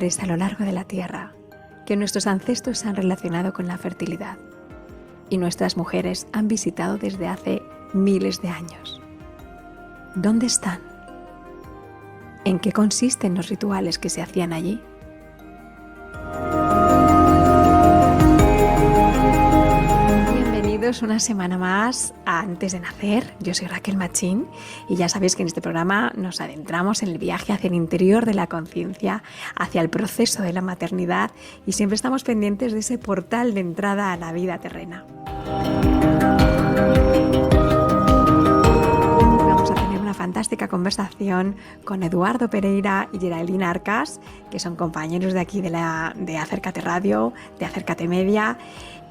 lugares a lo largo de la Tierra que nuestros ancestros se han relacionado con la fertilidad y nuestras mujeres han visitado desde hace miles de años. ¿Dónde están? ¿En qué consisten los rituales que se hacían allí? Bienvenidos una semana más a Antes de Nacer. Yo soy Raquel Machín y ya sabéis que en este programa nos adentramos en el viaje hacia el interior de la conciencia, hacia el proceso de la maternidad y siempre estamos pendientes de ese portal de entrada a la vida terrena. Fantástica conversación con Eduardo Pereira y Geraldine Arcas, que son compañeros de aquí de Acércate Radio, de Acércate Media,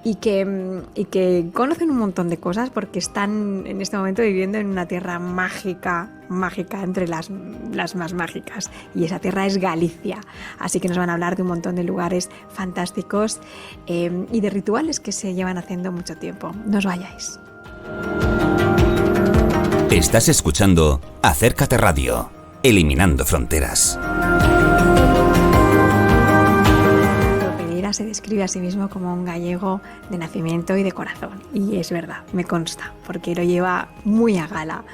y que conocen un montón de cosas porque están en este momento viviendo en una tierra mágica entre las más mágicas, y esa tierra es Galicia. Así que nos van a hablar de un montón de lugares fantásticos y de rituales que se llevan haciendo mucho tiempo. No os vayáis. Estás escuchando Acércate Radio, eliminando fronteras. Pereira se describe a sí mismo como un gallego de nacimiento y de corazón, y es verdad, me consta, porque lo lleva muy a gala.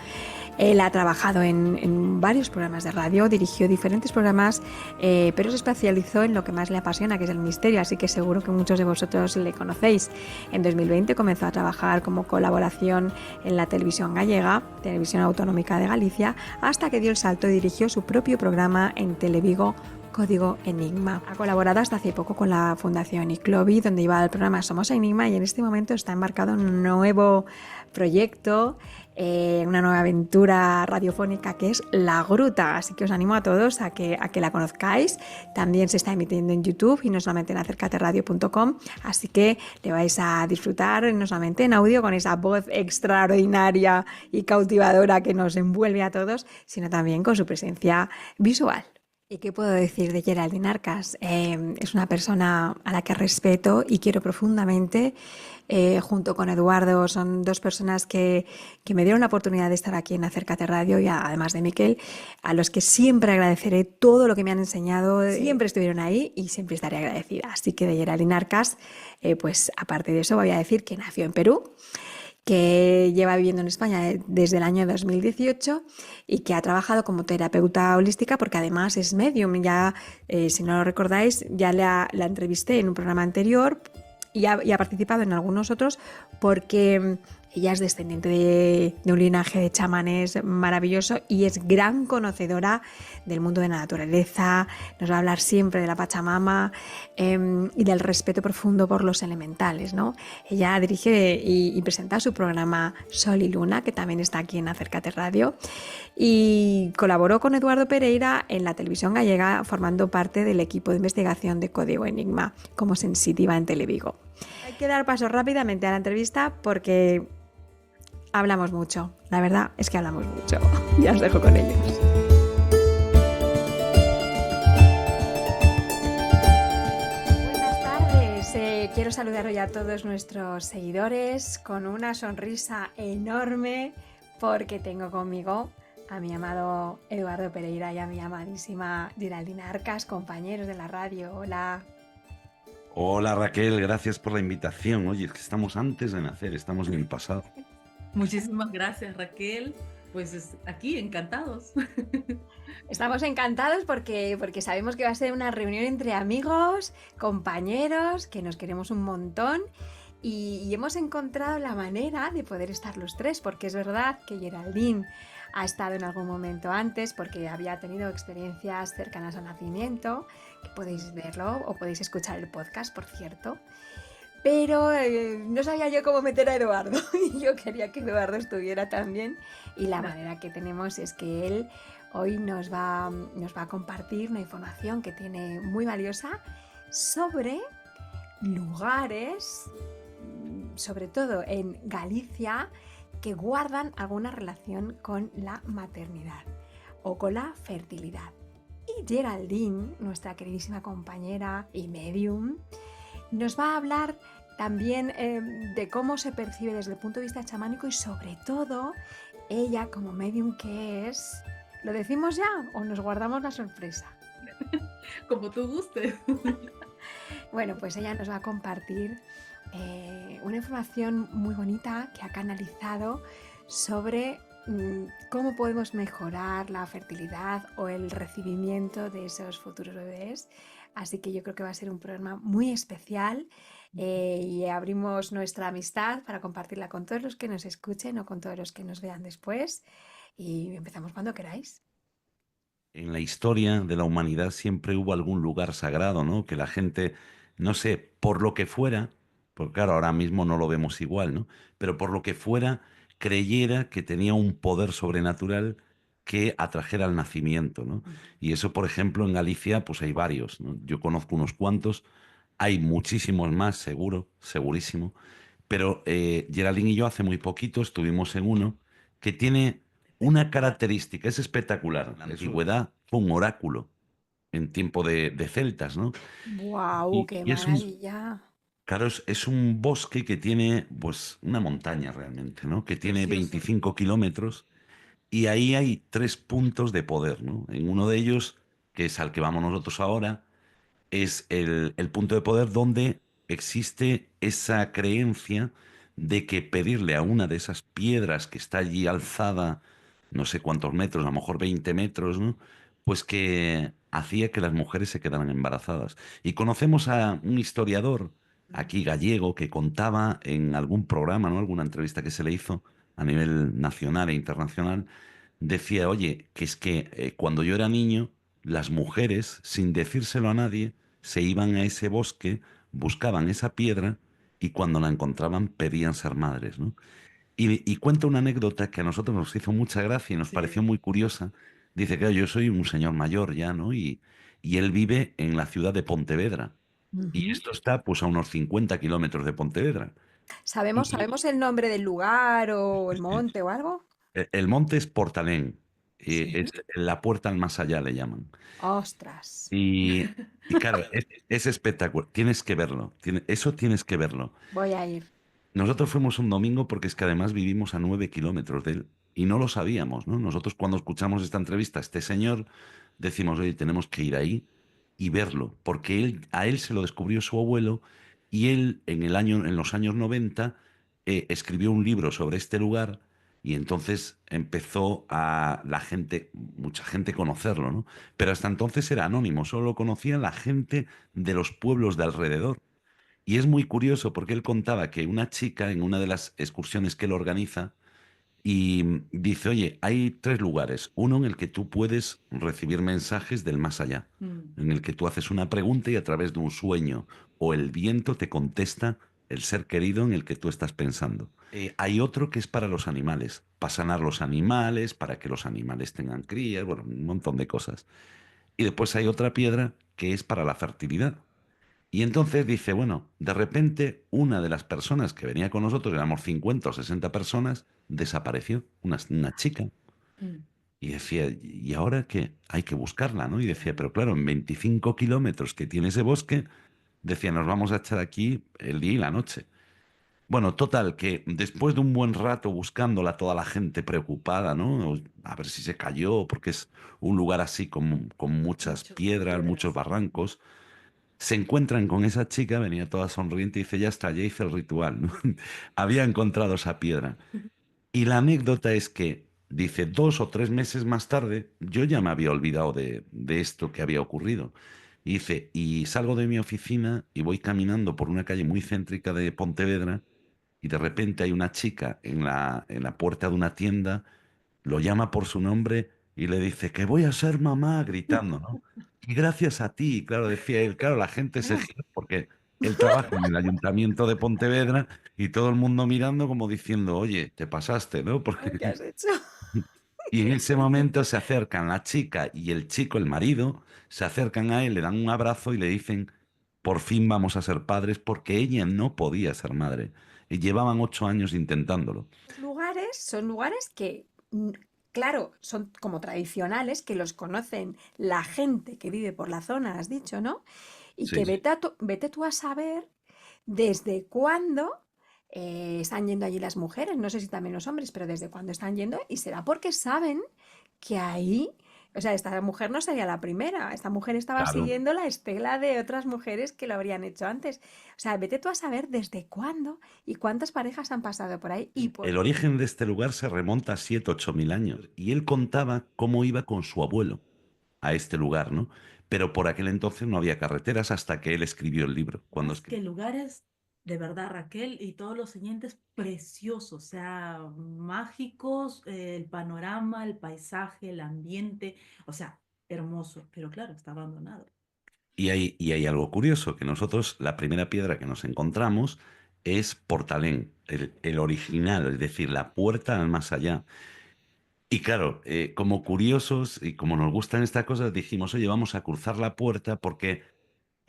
Él ha trabajado en varios programas de radio, dirigió diferentes programas, pero se especializó en lo que más le apasiona, que es el misterio, así que seguro que muchos de vosotros le conocéis. En 2020 comenzó a trabajar como colaboración en la televisión gallega, Televisión Autonómica de Galicia, hasta que dio el salto y dirigió su propio programa en Televigo, Código Enigma. Ha colaborado hasta hace poco con la Fundación Iclovi, donde iba el programa Somos Enigma, y en este momento está embarcado en un nuevo proyecto, una nueva aventura radiofónica que es La Gruta, así que os animo a todos a que la conozcáis. También se está emitiendo en YouTube y no solamente en acercateradio.com, así que le vais a disfrutar no solamente en audio con esa voz extraordinaria y cautivadora que nos envuelve a todos, sino también con su presencia visual. ¿Y qué puedo decir de Geraldine Arcas? Es una persona a la que respeto y quiero profundamente. Junto con Eduardo son dos personas que me dieron la oportunidad de estar aquí en Acércate Radio, y además de Miquel, a los que siempre agradeceré todo lo que me han enseñado. Siempre estuvieron ahí y siempre estaré agradecida. Así que de Geraldine Arcas, pues aparte de eso voy a decir que nació en Perú, que lleva viviendo en España desde el año 2018 y que ha trabajado como terapeuta holística porque además es medium. Ya, si no lo recordáis, ya la entrevisté en un programa anterior y ha participado en algunos otros porque ella es descendiente de un linaje de chamanes maravilloso y es gran conocedora del mundo de la naturaleza. Nos va a hablar siempre de la Pachamama y del respeto profundo por los elementales, ¿no? Ella dirige y presenta su programa Sol y Luna, que también está aquí en Acércate Radio, y colaboró con Eduardo Pereira en la televisión gallega, formando parte del equipo de investigación de Código Enigma como sensitiva en Televigo. Hay que dar paso rápidamente a la entrevista porque hablamos mucho, la verdad es que hablamos mucho. Ya os dejo con ellos. Buenas tardes, quiero saludar hoy a todos nuestros seguidores con una sonrisa enorme porque tengo conmigo a mi amado Eduardo Pereira y a mi amadísima Geraldine Arcas, compañeros de la radio. Hola. Hola Raquel, gracias por la invitación. Oye, es que estamos antes de nacer, estamos en el pasado. Muchísimas gracias, Raquel. Pues aquí, encantados. Estamos encantados porque sabemos que va a ser una reunión entre amigos, compañeros, que nos queremos un montón y hemos encontrado la manera de poder estar los tres, porque es verdad que Geraldine ha estado en algún momento antes porque había tenido experiencias cercanas al nacimiento, que podéis verlo o podéis escuchar el podcast, por cierto. Pero no sabía yo cómo meter a Eduardo y yo quería que Eduardo estuviera también, y la manera que tenemos es que él hoy nos va a compartir una información que tiene muy valiosa sobre lugares, sobre todo en Galicia, que guardan alguna relación con la maternidad o con la fertilidad. Y Geraldine, nuestra queridísima compañera y medium, nos va a hablar también de cómo se percibe desde el punto de vista chamánico y sobre todo ella como medium que es. ¿Lo decimos ya o nos guardamos la sorpresa? como tú gustes. Bueno, pues ella nos va a compartir una información muy bonita que ha canalizado sobre cómo podemos mejorar la fertilidad o el recibimiento de esos futuros bebés. Así que yo creo que va a ser un programa muy especial y abrimos nuestra amistad para compartirla con todos los que nos escuchen o con todos los que nos vean después. Y empezamos cuando queráis. En la historia de la humanidad siempre hubo algún lugar sagrado, ¿no? Que la gente, no sé, por lo que fuera, porque claro, ahora mismo no lo vemos igual, ¿no? Pero por lo que fuera, creyera que tenía un poder sobrenatural que atrajera al nacimiento, ¿no? Y eso, por ejemplo, en Galicia, pues hay varios, ¿no? Yo conozco unos cuantos, hay muchísimos más, seguro, segurísimo. Pero Geraldine y yo hace muy poquito estuvimos en uno que tiene una característica, es espectacular. En la antigüedad fue un oráculo en tiempo de celtas, ¿no? ¡Wow! Y, ¡Qué y es un, maravilla! claro, es un bosque que tiene, pues, una montaña realmente, ¿no? Que tiene Precioso. 25 kilómetros y ahí hay tres puntos de poder, ¿no? En uno de ellos, que es al que vamos nosotros ahora, es el punto de poder donde existe esa creencia de que pedirle a una de esas piedras que está allí alzada, no sé cuántos metros, a lo mejor 20 metros, ¿no? Pues que hacía que las mujeres se quedaran embarazadas. Y conocemos a un historiador aquí gallego que contaba en algún programa, ¿no? Alguna entrevista que se le hizo a nivel nacional e internacional, decía, oye, que es que cuando yo era niño, las mujeres, sin decírselo a nadie, se iban a ese bosque, buscaban esa piedra y cuando la encontraban pedían ser madres, ¿no? Y cuenta una anécdota que a nosotros nos hizo mucha gracia y nos pareció Sí. muy curiosa. Dice que yo soy un señor mayor ya, ¿no? Y él vive en la ciudad de Pontevedra. Y Ujú. esto está pues a unos 50 kilómetros de Pontevedra. Y ¿Sabemos el nombre del lugar o el monte o algo? el monte es Portalén. Es Sí. la puerta al más allá, le llaman. ¡Ostras! Y claro, es espectacular. Tienes que verlo. Eso tienes que verlo. Voy a ir. Nosotros fuimos un domingo porque es que además vivimos a 9 kilómetros de él y no lo sabíamos, ¿no? Nosotros cuando escuchamos esta entrevista a este señor decimos, oye, tenemos que ir ahí y verlo, porque a él se lo descubrió su abuelo y él en los años 90 escribió un libro sobre este lugar y entonces empezó a la gente, mucha gente conocerlo, ¿no? Pero hasta entonces era anónimo, solo lo conocía la gente de los pueblos de alrededor. Y es muy curioso porque él contaba que una chica en una de las excursiones que él organiza y dice, oye, hay tres lugares. Uno en el que tú puedes recibir mensajes del más allá, Mm. en el que tú haces una pregunta y a través de un sueño o el viento te contesta el ser querido en el que tú estás pensando. Hay otro que es para los animales, para sanar los animales, para que los animales tengan crías, bueno, un montón de cosas. Y después hay otra piedra que es para la fertilidad. Y entonces dice, bueno, de repente una de las personas que venía con nosotros, éramos 50 o 60 personas, desapareció, una chica. Mm. Y decía, ¿y ahora qué? Hay que buscarla, ¿no? Y decía, pero claro, en 25 kilómetros que tiene ese bosque, decía, nos vamos a echar aquí el día y la noche. Bueno, total, que después de un buen rato buscándola, toda la gente preocupada, ¿no? A ver si se cayó, porque es un lugar así con muchas Muchas piedras, muchos piedras. barrancos. Se encuentran con esa chica, venía toda sonriente y dice, ya está, ya hice el ritual, ¿no? Había encontrado esa piedra. Y la anécdota es que, dice, 2 o 3 meses más tarde, yo ya me había olvidado de esto que había ocurrido. Y dice, y salgo de mi oficina y voy caminando por una calle muy céntrica de Pontevedra y de repente hay una chica en la puerta de una tienda, lo llama por su nombre y le dice que voy a ser mamá, gritando, ¿no? Y gracias a ti, claro, decía él, claro, la gente se gira porque él trabaja en el ayuntamiento de Pontevedra y todo el mundo mirando como diciendo, oye, te pasaste, ¿no? Porque ¿Qué has hecho? y en ese momento se acercan la chica y el chico, el marido, se acercan a él, le dan un abrazo y le dicen, por fin vamos a ser padres porque ella no podía ser madre. Y llevaban 8 años intentándolo. Los lugares son lugares que, claro, son como tradicionales, que los conocen la gente que vive por la zona, has dicho, ¿no? Y que Sí. vete tú a saber desde cuándo están yendo allí las mujeres, no sé si también los hombres, pero desde cuándo están yendo, y será porque saben que ahí O sea, esta mujer no sería la primera. Esta mujer estaba Claro. siguiendo la estela de otras mujeres que lo habrían hecho antes. O sea, vete tú a saber desde cuándo y cuántas parejas han pasado por ahí y por El qué. origen de este lugar se remonta a 7 u 8 mil años y él contaba cómo iba con su abuelo a este lugar, ¿no? Pero por aquel entonces no había carreteras hasta que él escribió el libro. Cuando Más que escribió. lugares, de verdad, Raquel y todos los siguientes, preciosos, o sea, mágicos, el panorama, el paisaje, el ambiente, o sea, hermoso, pero claro, está abandonado. Y hay algo curioso, que nosotros la primera piedra que nos encontramos es Portalén, el original, es decir, la puerta al más allá. Y claro, como curiosos y como nos gustan estas cosas, dijimos, oye, vamos a cruzar la puerta porque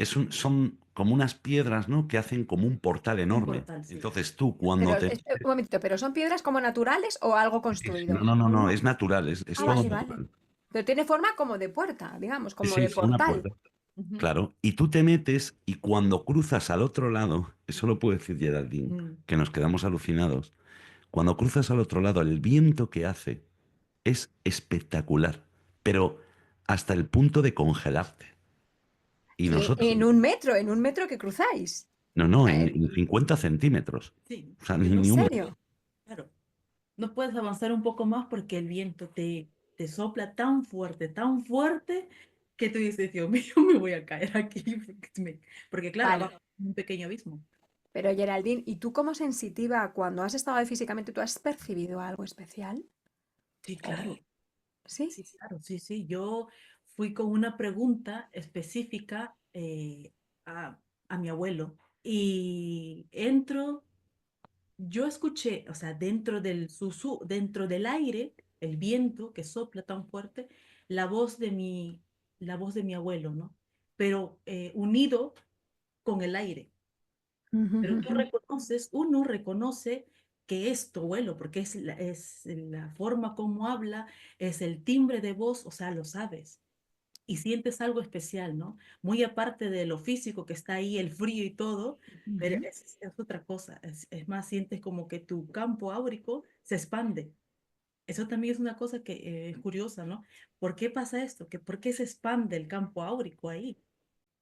son como unas piedras, ¿no? Que hacen como un portal Un enorme. portal, sí. Entonces tú, Pero, cuando te... un momentito, ¿pero son piedras como naturales o algo No, construido? no, no, No, no, es no. natural, es Ah, todo vale, vale. natural. Pero tiene forma como de puerta, digamos, Sí, como sí, de es una portal. puerta. Ujú. Claro, y tú te metes y cuando cruzas al otro lado, eso lo puede decir Geraldine, Mm. que nos quedamos alucinados, cuando cruzas al otro lado, el viento que hace es espectacular, pero hasta el punto de congelarte. Y nosotros, En un metro que cruzáis. no, no, en, Eh, en 50 centímetros, Sí, o sea, que no, ¿En ni un metro. serio? claro, no puedes avanzar un poco más porque el viento te sopla tan fuerte, que tú dices, Dios mío, me voy a caer aquí, porque claro, Vale. abajo hay un pequeño abismo. Pero Geraldine, ¿y tú como sensitiva, cuando has estado ahí físicamente, tú has percibido algo especial? Sí, ¿O claro. sí? Sí, claro, sí, sí. Yo fui con una pregunta específica a mi abuelo y yo escuché, o sea, dentro del aire, el viento que sopla tan fuerte, la voz de la voz de mi abuelo, ¿no? Pero unido con el aire. Ujú, Pero ujú. uno reconoce que es tu abuelo, porque es la forma como habla, es el timbre de voz, o sea, lo sabes. Y sientes algo especial, ¿no? Muy aparte de lo físico que está ahí, el frío y todo, pero Ujú. es otra cosa. Es más, sientes como que tu campo áurico se expande. Eso también es una cosa que es curiosa, ¿no? ¿Por qué pasa esto? ¿Por qué se expande el campo áurico ahí?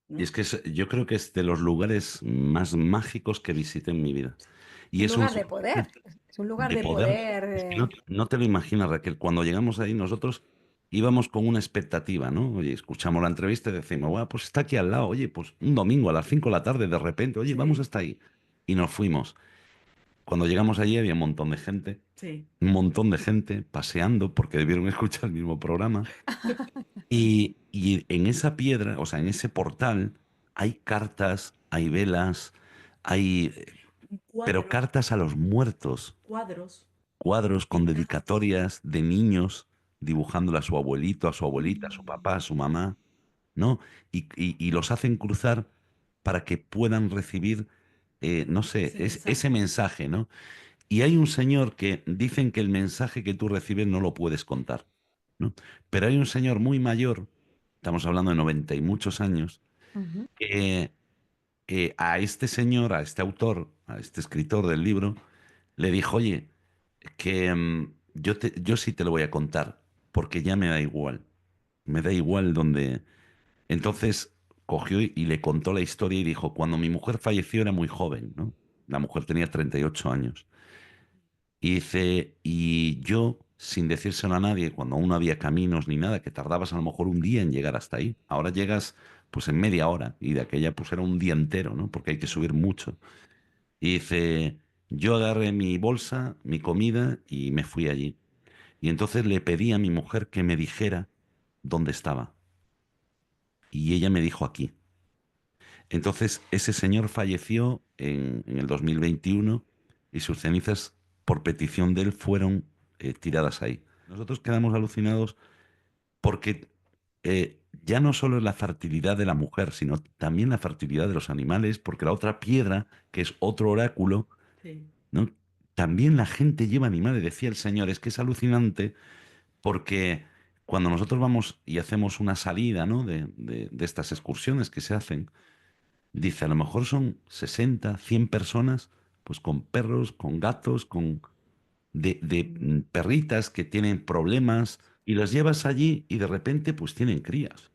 Y ¿No? es que yo creo que es de los lugares más mágicos que visité en mi vida. Es Y un es un lugar de sitio poder. Es un lugar de de poder. poder. Es que no te lo imaginas, Raquel. Cuando llegamos ahí, nosotros íbamos con una expectativa, ¿no? Oye, escuchamos la entrevista y decimos, bueno, pues está aquí al lado. Oye, pues un domingo a las 5 de la tarde, de repente, oye, vamos Sí, hasta ahí. Y nos fuimos. Cuando llegamos allí había sí. un montón de gente paseando porque debieron escuchar el mismo programa. Y en esa piedra, o sea, en ese portal, hay cartas, hay velas, hay, pero Cuadros, cartas a los muertos, cuadros. cuadros con dedicatorias de niños dibujándole a su abuelito, a su abuelita, a su papá, a Mm, su mamá, ¿no? Y los hacen cruzar para que puedan recibir, no sé, ese ese mensaje. mensaje, ¿no? Y hay un señor que dicen que el mensaje que tú recibes no lo puedes contar, ¿no? Pero hay un señor muy mayor, estamos hablando de 90 y muchos años, Ujú. que a este señor, a este autor, a este escritor del libro, le dijo, oye, que yo sí te lo voy a contar, porque ya me da igual donde... Entonces cogió y le contó la historia y dijo, cuando mi mujer falleció era muy joven, ¿no? La mujer tenía 38 años. Y dice, y yo, sin decírselo a nadie, cuando aún no había caminos ni nada, que tardabas a lo mejor un día en llegar hasta ahí, ahora llegas pues en media hora y de aquella pues era un día entero, ¿no? Porque hay que subir mucho. Y dice, yo agarré mi bolsa, mi comida y me fui allí. Y entonces le pedí a mi mujer que me dijera dónde estaba. Y ella me dijo aquí. Entonces ese señor falleció en el 2021 y sus cenizas, por petición de él, fueron tiradas ahí. Nosotros quedamos alucinados porque ya no solo es la fertilidad de la mujer, sino también la fertilidad de los animales, porque la otra piedra, que es otro oráculo, Sí. ¿no? También la gente lleva animales, decía el señor. Es que es alucinante porque cuando nosotros vamos y hacemos una salida, ¿no? de estas excursiones que se hacen, dice, a lo mejor son 60 100 personas, pues con perros, con gatos, con perritas que tienen problemas y los llevas allí y de repente pues tienen crías.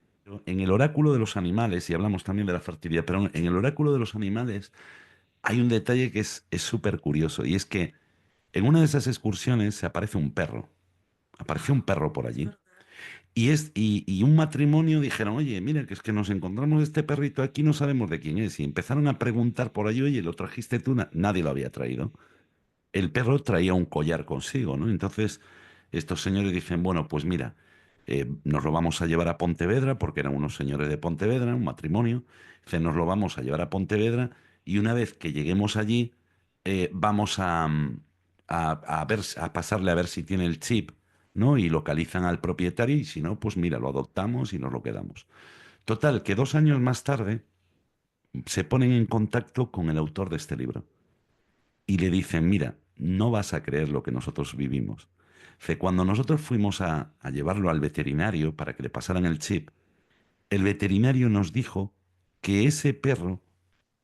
En el oráculo de los animales, y hablamos también de la fertilidad, pero en el oráculo de los animales hay un detalle que es súper curioso, y es que en una de esas excursiones se aparece un perro. Apareció un perro por allí. ¿Verdad? Y un matrimonio dijeron, oye, mira, que es que nos encontramos este perrito aquí, no sabemos de quién es. Y empezaron a preguntar por allí, oye, ¿lo trajiste tú? Nadie lo había traído. El perro traía un collar consigo, ¿no? Entonces, estos señores dicen, bueno, pues mira, nos lo vamos a llevar a Pontevedra, porque eran unos señores de Pontevedra, un matrimonio. Dicen, nos lo vamos a llevar a Pontevedra y una vez que lleguemos allí, vamos a ver, a pasarle a ver si tiene el chip, ¿no? Y localizan al propietario y si no, pues mira, lo adoptamos y nos lo quedamos. Total, que 2 años más tarde se ponen en contacto con el autor de este libro y le dicen, mira, no vas a creer lo que nosotros vivimos. Dice, cuando nosotros fuimos a llevarlo al veterinario para que le pasaran el chip, el veterinario nos dijo que ese perro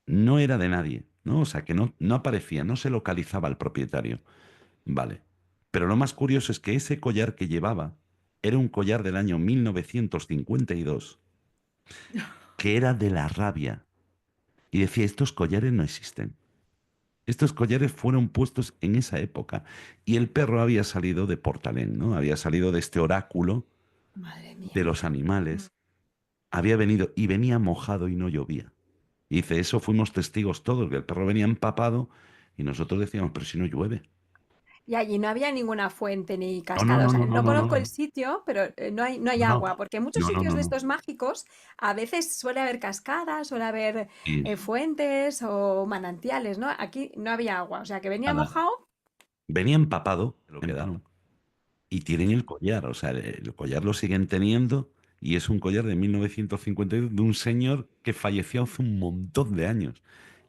no era de nadie, ¿no? O sea, que no aparecía, no se localizaba al propietario. Vale. Pero lo más curioso es que ese collar que llevaba era un collar del año 1952, que era de la rabia. Y decía, estos collares no existen. Estos collares fueron puestos en esa época y el perro había salido de Portalén, ¿no? Había salido de este oráculo Madre de mía. los Mm. animales, había venido y venía mojado y no llovía. Y dice, eso fuimos testigos todos, que el perro venía empapado y nosotros decíamos, pero si no llueve. Y allí no había ninguna fuente ni No, no, cascada. O no, sea, no, no, no no, no, conozco el no, sitio, pero no hay no, agua, porque en muchos no, no, sitios no, de no. estos mágicos a veces suele haber cascadas, suele haber Y fuentes o manantiales, ¿no? Aquí no había agua, o sea, que venía nada, mojado. venía empapado, lo quedaron. Y tienen el collar, o sea, el collar lo siguen teniendo y es un collar de 1952 de un señor que falleció hace un montón de años,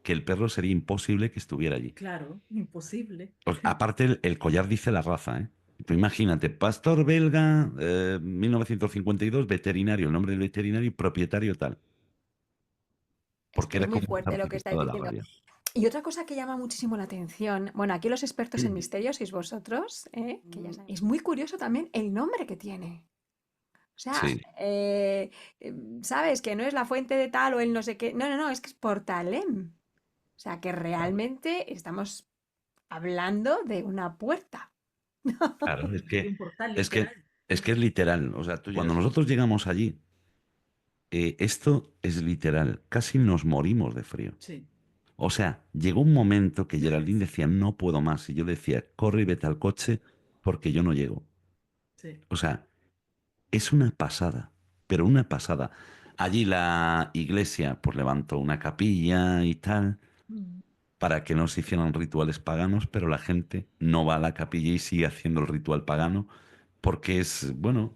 que el perro sería imposible que estuviera allí. Claro, imposible. Aparte, el collar dice la raza, ¿eh? Tú imagínate, pastor belga, 1952, veterinario, el nombre del veterinario y propietario tal, Es porque que es era muy como un fuerte lo que estáis certificado de la diciendo. rabia. Y otra cosa que llama muchísimo la atención, bueno, aquí los expertos en Mm. misterios sois vosotros, que ya Mm. sabéis. Es muy curioso también el nombre que tiene. O sea, Sí, sabes que no es la fuente de tal o el no sé qué. No, no, no, es que es Portalem. O sea, que claro, realmente estamos hablando de una puerta. claro, De un portal es que, literal. es que es literal. O sea, cuando nosotros llegamos allí, esto es literal, casi nos morimos de frío. Sí, O sea, llegó un momento que Geraldine decía, no puedo más, y yo le decía, corre y vete al coche porque yo no llego. sí. O sea, es una pasada, pero una pasada. Allí la iglesia pues levantó una capilla y tal Mm. para que no se hicieran rituales paganos, pero la gente no va a la capilla y sigue haciendo el ritual pagano porque es, bueno,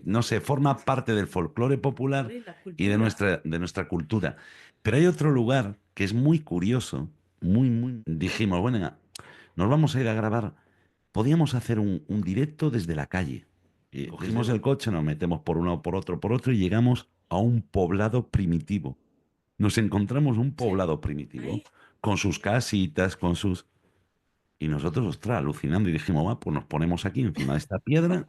no sé, forma parte del folclore popular Sí, la y cultura. de nuestra cultura. Pero hay otro lugar que es muy curioso, muy... Dijimos, bueno, venga, nos vamos a ir a grabar. Podíamos hacer un directo desde la calle. Y cogimos el coche, nos metemos por uno, por otro y llegamos a un poblado primitivo. Nos encontramos un Sí. poblado primitivo Ahí. con sus casitas, con sus... Y nosotros, ostras, alucinando y dijimos, va, pues nos ponemos aquí encima de esta piedra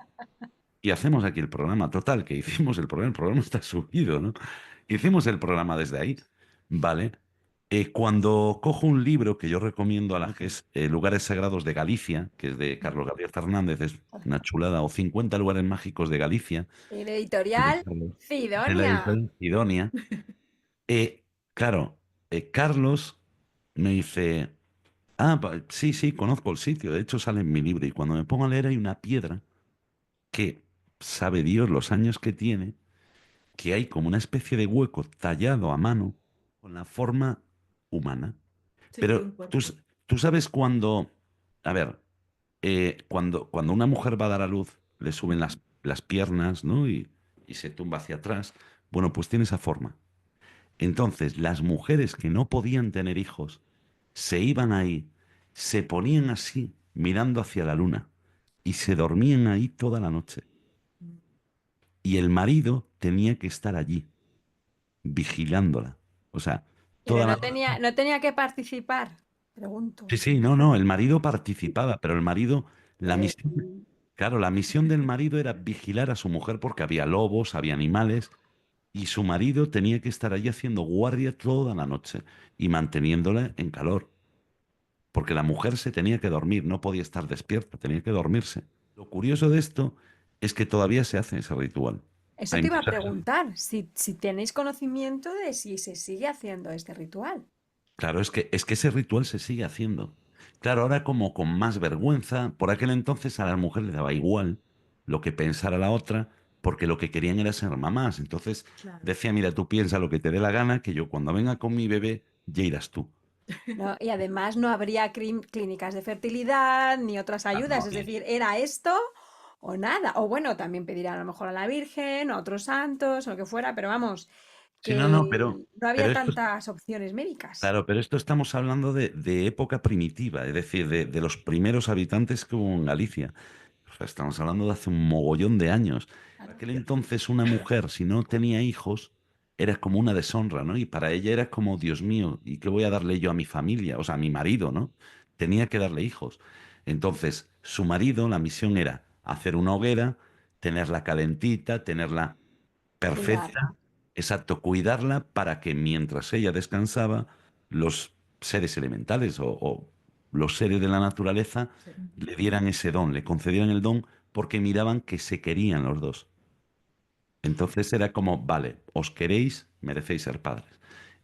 y hacemos aquí el programa. Total, que hicimos el programa está subido, ¿no? Hicimos el programa desde ahí, ¿vale? Cuando cojo un libro que yo recomiendo a la que es Lugares Sagrados de Galicia, que es de Carlos Gabriel Fernández, es una chulada, o 50 lugares mágicos de Galicia, El de editorial Carlos, de la Cidonia. editorial Sidonia. Claro, Carlos me dice, ah, sí, sí, conozco el sitio, de hecho sale en mi libro, y cuando me pongo a leer hay una piedra que sabe Dios los años que tiene, que hay como una especie de hueco tallado a mano con la forma humana. Sí, de un Pero cuerpo. tú sabes cuando, a ver, cuando una mujer va a dar a luz, le suben Ujú. las piernas, ¿no? Y se tumba hacia atrás. Bueno, pues tiene esa forma. Entonces, las mujeres que no podían tener hijos se iban ahí, se ponían así, mirando hacia la luna, y se dormían ahí toda la noche. Mm. Y el marido tenía que estar allí, vigilándola. O sea, Pero toda la no noche. tenía que participar. Pregunto. Sí, sí, no, no, el marido participaba, pero el marido, la Eh, misión, Claro, la misión del marido era vigilar a su mujer porque había lobos, había animales, y su marido tenía que estar allí haciendo guardia toda la noche y manteniéndola en calor, porque la mujer se tenía que dormir, no podía estar despierta, tenía que dormirse. Lo curioso de esto es que todavía se hace ese ritual. Eso Hay te iba a mucha gente. preguntar, si tenéis conocimiento de si se sigue haciendo este ritual. Claro, es que ese ritual se sigue haciendo. Claro, ahora como con más vergüenza, por aquel entonces a la mujer le daba igual lo que pensara la otra, porque lo que querían era ser mamás. Entonces Claro. decía, mira, tú piensa lo que te dé la gana, que yo cuando venga con mi bebé, ya irás tú. ¿No? Y además no habría clínicas de fertilidad ni otras Ah, no ayudas, es había. decir, era esto o nada. O bueno, también pedirán a lo mejor a la Virgen, o a otros santos, o lo que fuera, pero vamos, Sí, no, no, que no había pero tantas opciones médicas. claro, pero esto estamos hablando de época primitiva, es decir, de los primeros habitantes que hubo en Galicia. O sea, estamos hablando de hace un mogollón de años. En Claro. aquel entonces una mujer, si no tenía hijos, era como una deshonra, ¿no? Y para ella era como, Dios mío, ¿y qué voy a darle yo a mi familia? O sea, a mi marido, ¿no? Tenía que darle hijos. Entonces, su marido, la misión era hacer una hoguera, tenerla calentita, tenerla perfecta, Cuidarla. exacto, cuidarla para que mientras ella descansaba, los seres elementales o los seres de la naturaleza Sí. le dieran ese don, le concedieran el don porque miraban que se querían los dos. Entonces era como, vale, os queréis, merecéis ser padres.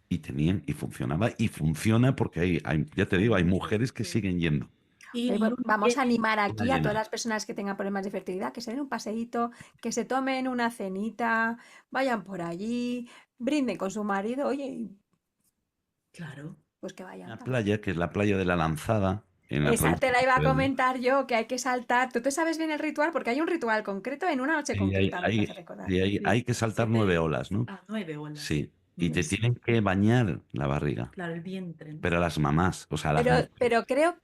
Y tenían, y funcionaba, y funciona porque ya te Hay digo, hay muchos, mujeres que sí. siguen yendo. Oye, Y uno vamos a tiene, animar Una aquí a todas llena. las personas que tengan problemas de fertilidad, que se den un paseíto, que se tomen una cenita, vayan por allí, brinden con su marido, oye, y claro, pues que vayan Una también. playa que es la playa de la Lanzada en la Esa te provincia la iba a de León. comentar yo, que hay que saltar. ¿Tú te sabes bien el ritual? Porque hay un ritual concreto en una noche Y concreta, me parece recordar. hay sí, que saltar 7, 9 olas, ¿no? 9 olas. Sí, y te Es, tienen que bañar la barriga, claro, el vientre, ¿no? pero a las mamás, o sea, a las Pero, mujeres. pero creo,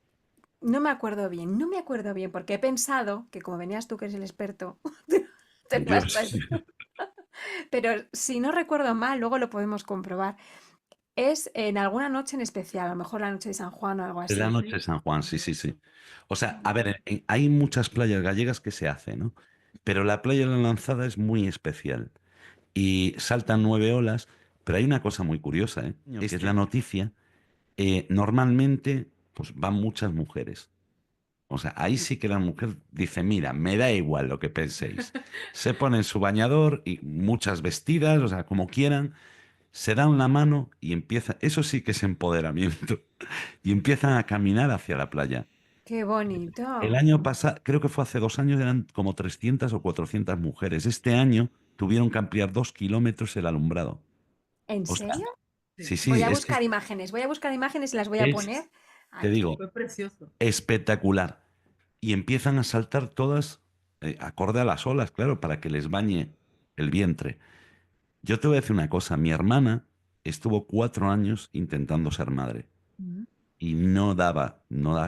no me acuerdo bien, no me acuerdo bien, porque he pensado que como venías tú, que eres el experto, te Yo vas a- sí. pero si no recuerdo mal, luego lo podemos comprobar. Es en alguna noche en especial, a lo mejor la noche de San Juan o algo De la así. noche de Sí, San Juan, sí, sí, eso. sí. O sea, a Y- ver, hay muchas playas gallegas que se hacen, ¿no? Pero la playa de la Lanzada es muy especial y saltan 9 olas, pero hay una cosa muy curiosa, ¿eh? Que es la noticia. Normalmente, pues van muchas mujeres. O sea, ahí sí que la mujer dice, mira, me da igual lo que penséis. Se ponen su bañador y muchas vestidas, o sea, como quieran, se dan la mano y empieza, eso sí que es empoderamiento, y empiezan a caminar hacia la playa. Qué El bonito. año pasado, creo que fue hace 2 años, eran como 300 o 400 mujeres. Este año tuvieron que ampliar 2 kilómetros el alumbrado. ¿En O sea, serio? sí, Sí, Voy sí, a es que buscar imágenes, voy a buscar imágenes y las voy a es, poner te aquí. digo, fue precioso. espectacular. Y empiezan a saltar todas, acorde a las olas, claro, para que les bañe el vientre. Yo te voy a decir una cosa, mi hermana estuvo 4 años intentando ser madre Mm. y no daba,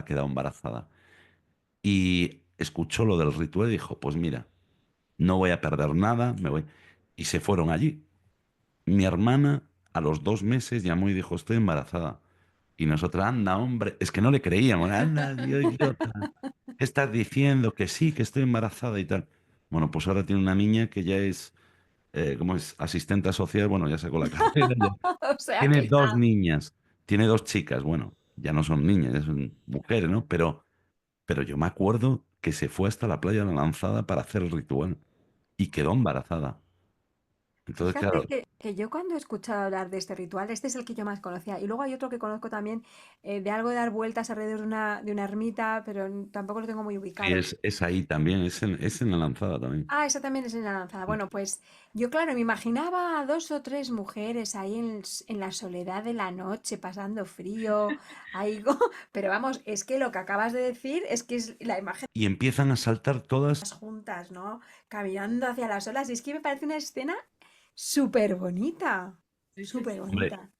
quedado embarazada. Y escuchó lo del ritual y dijo, pues mira, no voy a perder nada, me voy. Y se fueron allí. Mi hermana a los 2 meses llamó y dijo, estoy embarazada. Y nosotros, anda, hombre, es que no le creíamos, anda, Dios, idiota. ¿Qué estás diciendo? Que sí, que estoy embarazada y tal. Bueno, pues ahora tiene una niña que ya es, ¿cómo es? Asistente social, bueno, ya sacó la carrera. O sea Tiene que dos ya. niñas, tiene 2 chicas, bueno, ya no son niñas, ya son mujeres, ¿no? Pero yo me acuerdo que se fue hasta la playa de la Lanzada para hacer el ritual y quedó embarazada. Entonces, Fíjate claro, que yo cuando he escuchado hablar de este ritual, este es el que yo más conocía. Y luego hay otro que conozco también, de algo de dar vueltas alrededor de una ermita, pero tampoco lo tengo muy sí, ubicado. es ahí también, es en la Lanzada también. Ah, esa también es en la lanzada. Bueno, pues yo, claro, me imaginaba a dos o tres mujeres ahí en la soledad de la noche, pasando frío, ahí, pero vamos, es que lo que acabas de decir es que es la imagen Y empiezan a saltar todas. juntas, ¿no? Caminando hacia las olas. Y es que me parece una escena súper bonita, Sí, sí, súper sí, sí. Hombre, bonita.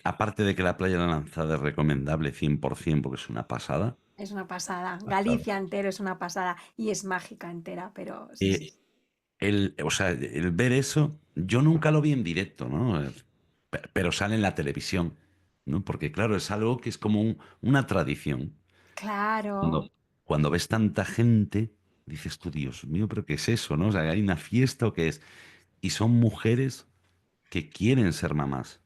aparte de que la playa de la Lanzada es recomendable 100% porque es una pasada. Es una pasada. Pasada. Galicia entero es una pasada y es mágica entera, pero sí, sí. Eh, o sea, el ver eso, yo nunca lo vi en directo, ¿no? Pero sale en la televisión, ¿no? Porque claro, es algo que es como una tradición. Claro. Cuando ves tanta gente. dices tú, Dios mío, pero ¿qué es eso, no? O sea, ¿hay una fiesta o qué es? Y son mujeres que quieren ser mamás,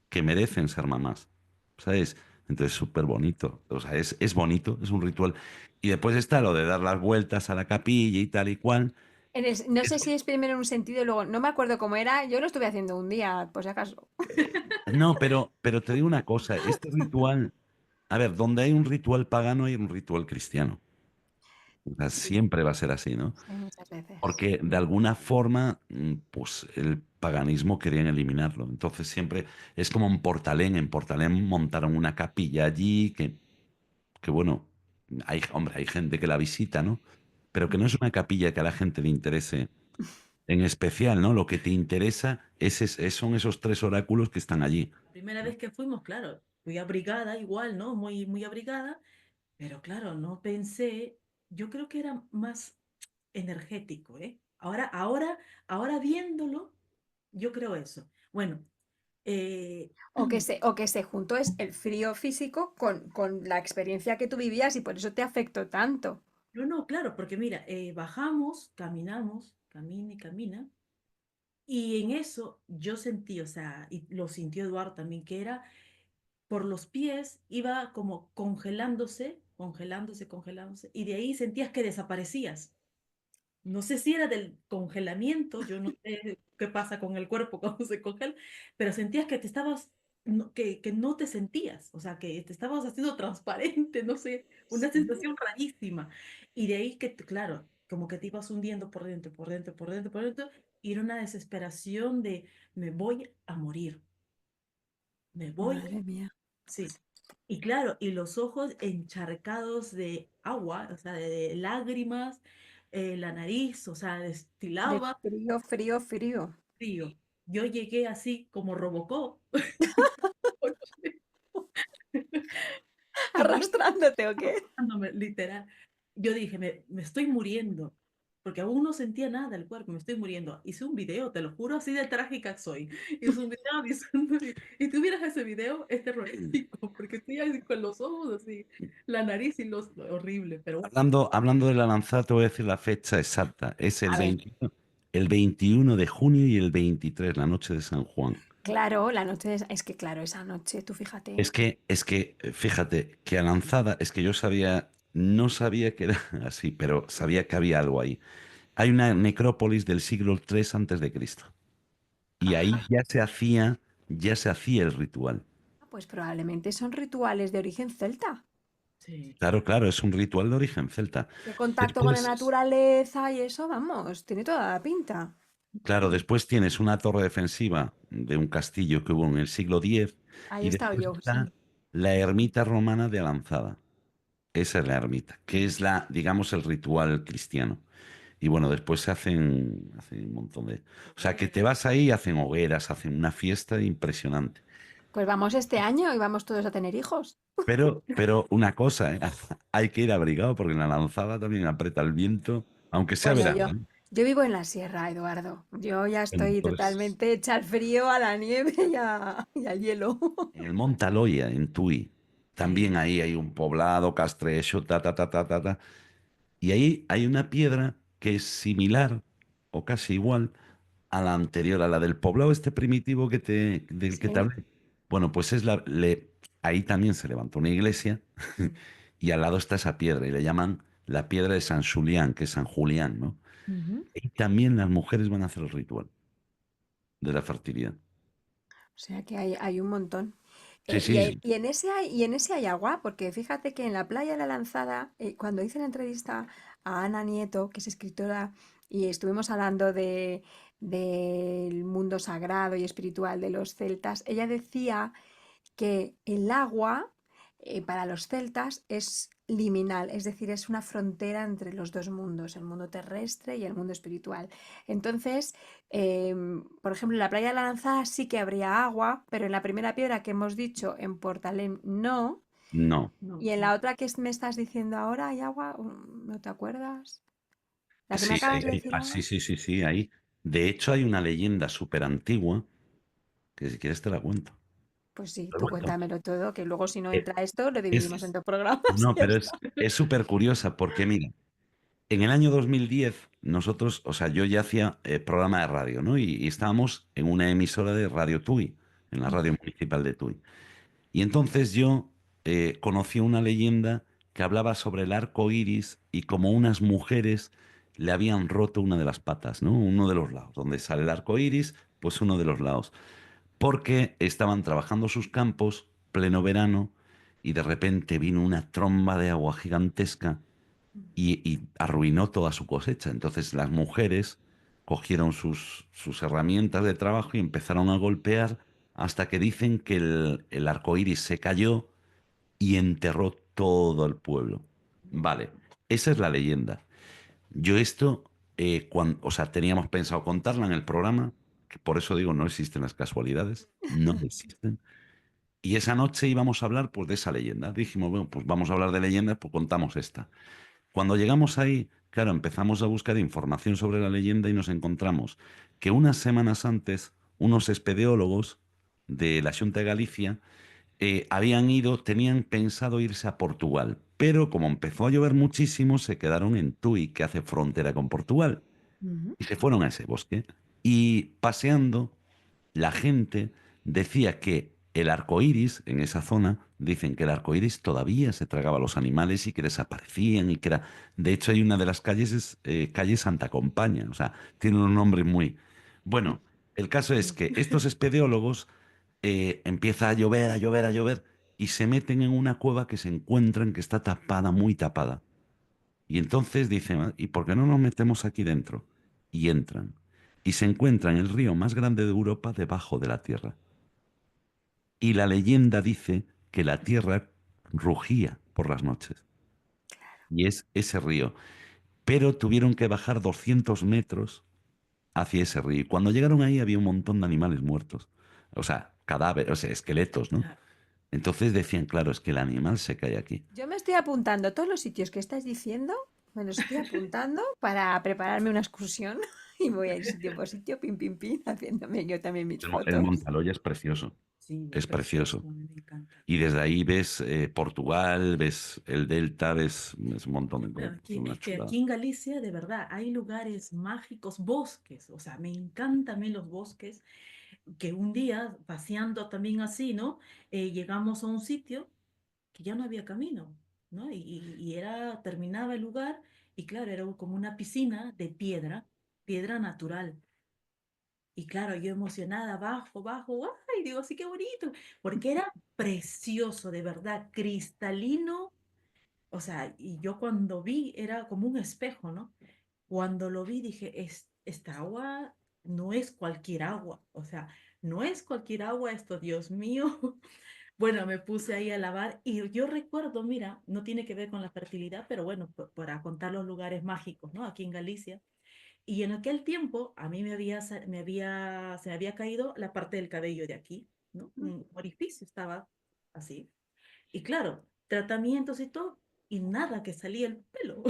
que merecen ser mamás, ¿sabes? Entonces, súper bonito. O sea, es bonito, es un ritual. Y después está lo de dar las vueltas a la capilla y tal y cual. No sé Eso, si es primero en un sentido y luego, no me acuerdo cómo era, yo lo estuve haciendo un día, por si acaso. no, pero te digo una cosa, este ritual, a ver, donde hay un ritual pagano hay un ritual cristiano. O sea, Sí, siempre va a ser así, ¿no? Sí, muchas veces. Porque de alguna forma, pues el paganismo querían eliminarlo. Entonces siempre es como en Portalén montaron una capilla allí que bueno, hombre, hay gente que la visita, ¿no? Pero que no es una capilla que a la gente le interese en especial, ¿no? Lo que te interesa son esos tres oráculos que están allí. la primera vez que fuimos, claro, fui abrigada igual, ¿no? Muy, muy abrigada, pero claro, no pensé, yo creo que era más energético, ¿eh? Ahora viéndolo, yo creo eso. Bueno, eh, O que se juntó es el frío físico con la experiencia que tú vivías y por eso te afectó tanto. no, no, claro, porque mira, bajamos, caminamos, camina y camina, y en eso yo sentí, o sea, y lo sintió Eduardo también, que era por los pies, iba como congelándose, congelándose, congelándose, y de ahí sentías que desaparecías. No sé si era del congelamiento, yo no sé qué pasa con el cuerpo cuando se congela, pero sentías que te estabas, que no te sentías, o sea, que te estabas haciendo transparente, no sé, una Sí. sensación rarísima. Y de ahí que, claro, como que te ibas hundiendo por dentro, por dentro, por dentro, por dentro, y era una desesperación de me voy a morir, me voy, Madre mía. sí. Y claro, y los ojos encharcados de agua, o sea, de lágrimas, la nariz, o sea, De destilaba frío, frío, frío. frío. Yo llegué así como Robocop, como ¿Arrastrándote o qué? arrastrándome, literal. Yo dije, me estoy muriendo, porque aún no sentía nada del cuerpo, me estoy muriendo. Hice un video, te lo juro, así de trágica soy. Hice un video diciendo, y tú vieras ese video, es terrorífico, porque estoy así con los ojos así, la nariz y los, horrible, pero bueno. Hablando de la lanzada, te voy a decir la fecha exacta. Es A ver, el 21 de junio y el 23, la noche de San Juan. claro, la noche es que claro, esa noche, tú fíjate, ¿eh? Fíjate, que a lanzada, es que yo sabía, no sabía que era así, pero sabía que había algo ahí. Hay una necrópolis del siglo III antes de Cristo. Y ahí Ajá. ya se hacía el ritual. Pues probablemente son rituales de origen celta. Sí. Claro, claro, es un ritual de origen celta. De contacto con la Después, naturaleza y eso, vamos, tiene toda la pinta. claro, después tienes una torre defensiva de un castillo que hubo en el siglo X Ahí he y estado después yo, está sí. la ermita romana de Alanzada. Esa es la ermita, que es digamos, el ritual cristiano. Y bueno, después hacen un montón de... O sea, que te vas ahí y hacen hogueras, hacen una fiesta impresionante. Pues vamos este año y vamos todos a tener hijos. Pero una cosa, ¿eh? Hay que ir abrigado porque en la lanzada también aprieta el viento, aunque sea Bueno, verano, yo, ¿eh? yo vivo en la sierra, Eduardo. Yo ya estoy Entonces, totalmente hecha al frío, a la nieve y al hielo. en el Monte Aloia, en Tui, también Sí. ahí hay un poblado castrecho, ta, ta, ta, ta, ta, ta. Y ahí hay una piedra que es similar o casi igual a la anterior, a la del poblado este primitivo del que te Sí. hablé. Bueno, pues ahí también se levantó una iglesia y al lado está esa piedra y le llaman la piedra de San Julián, que es San Julián, ¿no? Ujú. Y también las mujeres van a hacer el ritual de la fertilidad. O sea que hay un montón. Sí, Y, sí. en ese hay agua, porque fíjate que en la playa de la Lanzada, cuando hice la entrevista a Ana Nieto, que es escritora, y estuvimos hablando del mundo sagrado y espiritual de los celtas, ella decía que el agua para los celtas es liminal, es decir, es una frontera entre los dos mundos, el mundo terrestre y el mundo espiritual. Entonces, por ejemplo, en la playa de la Lanzada sí que habría agua, pero en la primera piedra que hemos dicho, en Portalén, no. No. Y No, en no. la otra que me estás diciendo ahora, ¿hay agua? ¿No te acuerdas? ¿La que me Sí, acabas de decir sí, ahora? sí, sí, sí, ahí. De hecho, hay una leyenda súper antigua que si quieres te la cuento. Pues sí, ¿Te la tú cuento? cuéntamelo todo, que luego si no Eh, entra esto, lo dividimos en Es, dos programas y no, ya pero está. es súper curiosa porque mira, En el año 2010, nosotros, o sea, yo ya hacía programa de radio, ¿no? Y estábamos en una emisora de Radio Tui, en la radio municipal de Tui. Y entonces yo conocí una leyenda que hablaba sobre el arco iris y como unas mujeres le habían roto una de las patas, ¿no? Uno de los lados. Donde sale el arco iris, pues uno de los lados. Porque estaban trabajando sus campos, pleno verano, y de repente vino una tromba de agua gigantesca y arruinó toda su cosecha. Entonces las mujeres cogieron sus herramientas de trabajo y empezaron a golpear hasta que dicen que el arco iris se cayó y enterró todo el pueblo. Vale, esa es la leyenda. Yo esto, o sea, teníamos pensado contarla en el programa, que por eso digo, no existen las casualidades, no existen. Y esa noche íbamos a hablar pues de esa leyenda. Dijimos, bueno, pues vamos a hablar de leyendas, pues contamos esta. Cuando llegamos ahí, claro, empezamos a buscar información sobre la leyenda y nos encontramos que unas semanas antes, unos espeleólogos de la Xunta de Galicia tenían pensado irse a Portugal, pero como empezó a llover muchísimo, se quedaron en Tui, que hace frontera con Portugal, Ujú. y se fueron a ese bosque. Y paseando, la gente decía que el arco iris en esa zona, dicen que el arco iris todavía se tragaba a los animales y que desaparecían y que era. De hecho, hay una de las calles, es calle Santa Compaña, o sea, tiene un nombre muy. Bueno, el caso es que estos espeleólogos empieza a llover, a llover, a llover y se meten en una cueva que se encuentran que está tapada, muy tapada. Y entonces dicen, "Ah, ¿y por qué no nos metemos aquí dentro?" Y entran. Y se encuentran el río más grande de Europa debajo de la tierra. Y la leyenda dice que la tierra rugía por las noches. Y es ese río. Pero tuvieron que bajar 200 metros hacia ese río. Y cuando llegaron ahí había un montón de animales muertos. O sea, cadáveres, o sea, esqueletos, ¿no? Claro. Entonces decían, claro, es que el animal se cae aquí. Yo me estoy apuntando todos los sitios que estás diciendo, me los estoy apuntando para prepararme una excursión y voy a ir sitio por sitio, pim, pim, pim, haciéndome yo también mis El fotos. Montaloya es precioso, Sí, es es precioso. precioso, a mí me encanta. Y desde ahí ves Portugal, ves el Delta, ves un montón de Bueno, cosas. Es una es que chulada. aquí en Galicia, de verdad, hay lugares mágicos, bosques, o sea, me encantan a mí los bosques, que un día, paseando también así, ¿no? Llegamos a un sitio que ya no había camino, ¿no? Terminaba el lugar, y claro, era como una piscina de piedra, piedra natural. Y claro, yo emocionada, bajo, bajo, ¡ay! Digo, sí, qué bonito, porque era precioso, de verdad, cristalino. O sea, y yo cuando vi era como un espejo, ¿no? Cuando lo vi dije, esta agua no es cualquier agua, o sea, no es cualquier agua esto, Dios mío. Bueno, me puse ahí a lavar y yo recuerdo, mira, no tiene que ver con la fertilidad, pero bueno, para contar los lugares mágicos, ¿no? Aquí en Galicia. Y en aquel tiempo a mí se me había caído la parte del cabello de aquí, ¿no? Un orificio estaba así. Y claro, tratamientos y todo, y nada que salía el pelo.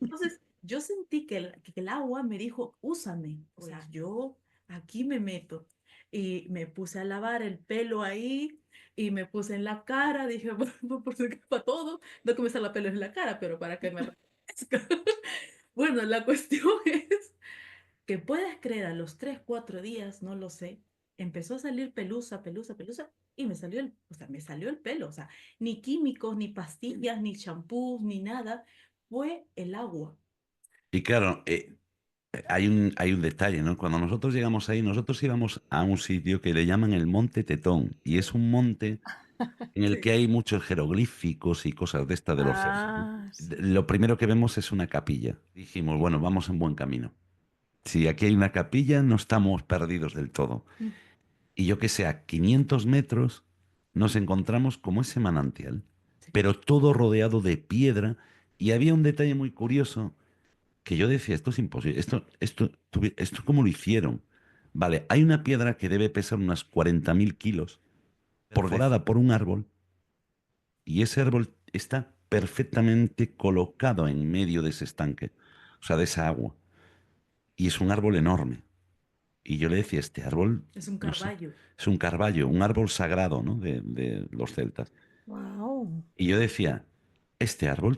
Entonces, yo sentí que el agua me dijo, úsame. O sea, yo aquí me meto. Y me puse a lavar el pelo ahí y me puse en la cara. Dije, bueno, por si para todo, no que me salga pelo en la cara, pero para que me refresque. Bueno, la cuestión es que puedes creer a los 3 4 días, no lo sé, empezó a salir pelusa, pelusa, pelusa y o sea, me salió el pelo, o sea, ni químicos, ni pastillas, ni champús, ni nada, fue el agua. Y claro, hay un detalle, ¿no? Cuando nosotros llegamos ahí, nosotros íbamos a un sitio que le llaman el Monte Tetón. Y es un monte en el Sí. que hay muchos jeroglíficos y cosas de esta de los egipcios. Ah, sí. Lo primero que vemos es una capilla. Dijimos, bueno, vamos en buen camino. Si aquí hay una capilla, no estamos perdidos del todo. Mm. Y yo que sé, a 500 metros nos encontramos como ese manantial, Sí. pero todo rodeado de piedra. Y había un detalle muy curioso que yo decía, esto es imposible, esto ¿cómo lo hicieron? Vale, hay una piedra que debe pesar unas 40.000 kilos, perforada por un árbol, y ese árbol está perfectamente colocado en medio de ese estanque, o sea, de esa agua. Y es un árbol enorme. Y yo le decía, este árbol, Es un no sé, carballo. es un carballo, un árbol sagrado, ¿no? De los celtas. Wow. Y yo decía, este árbol,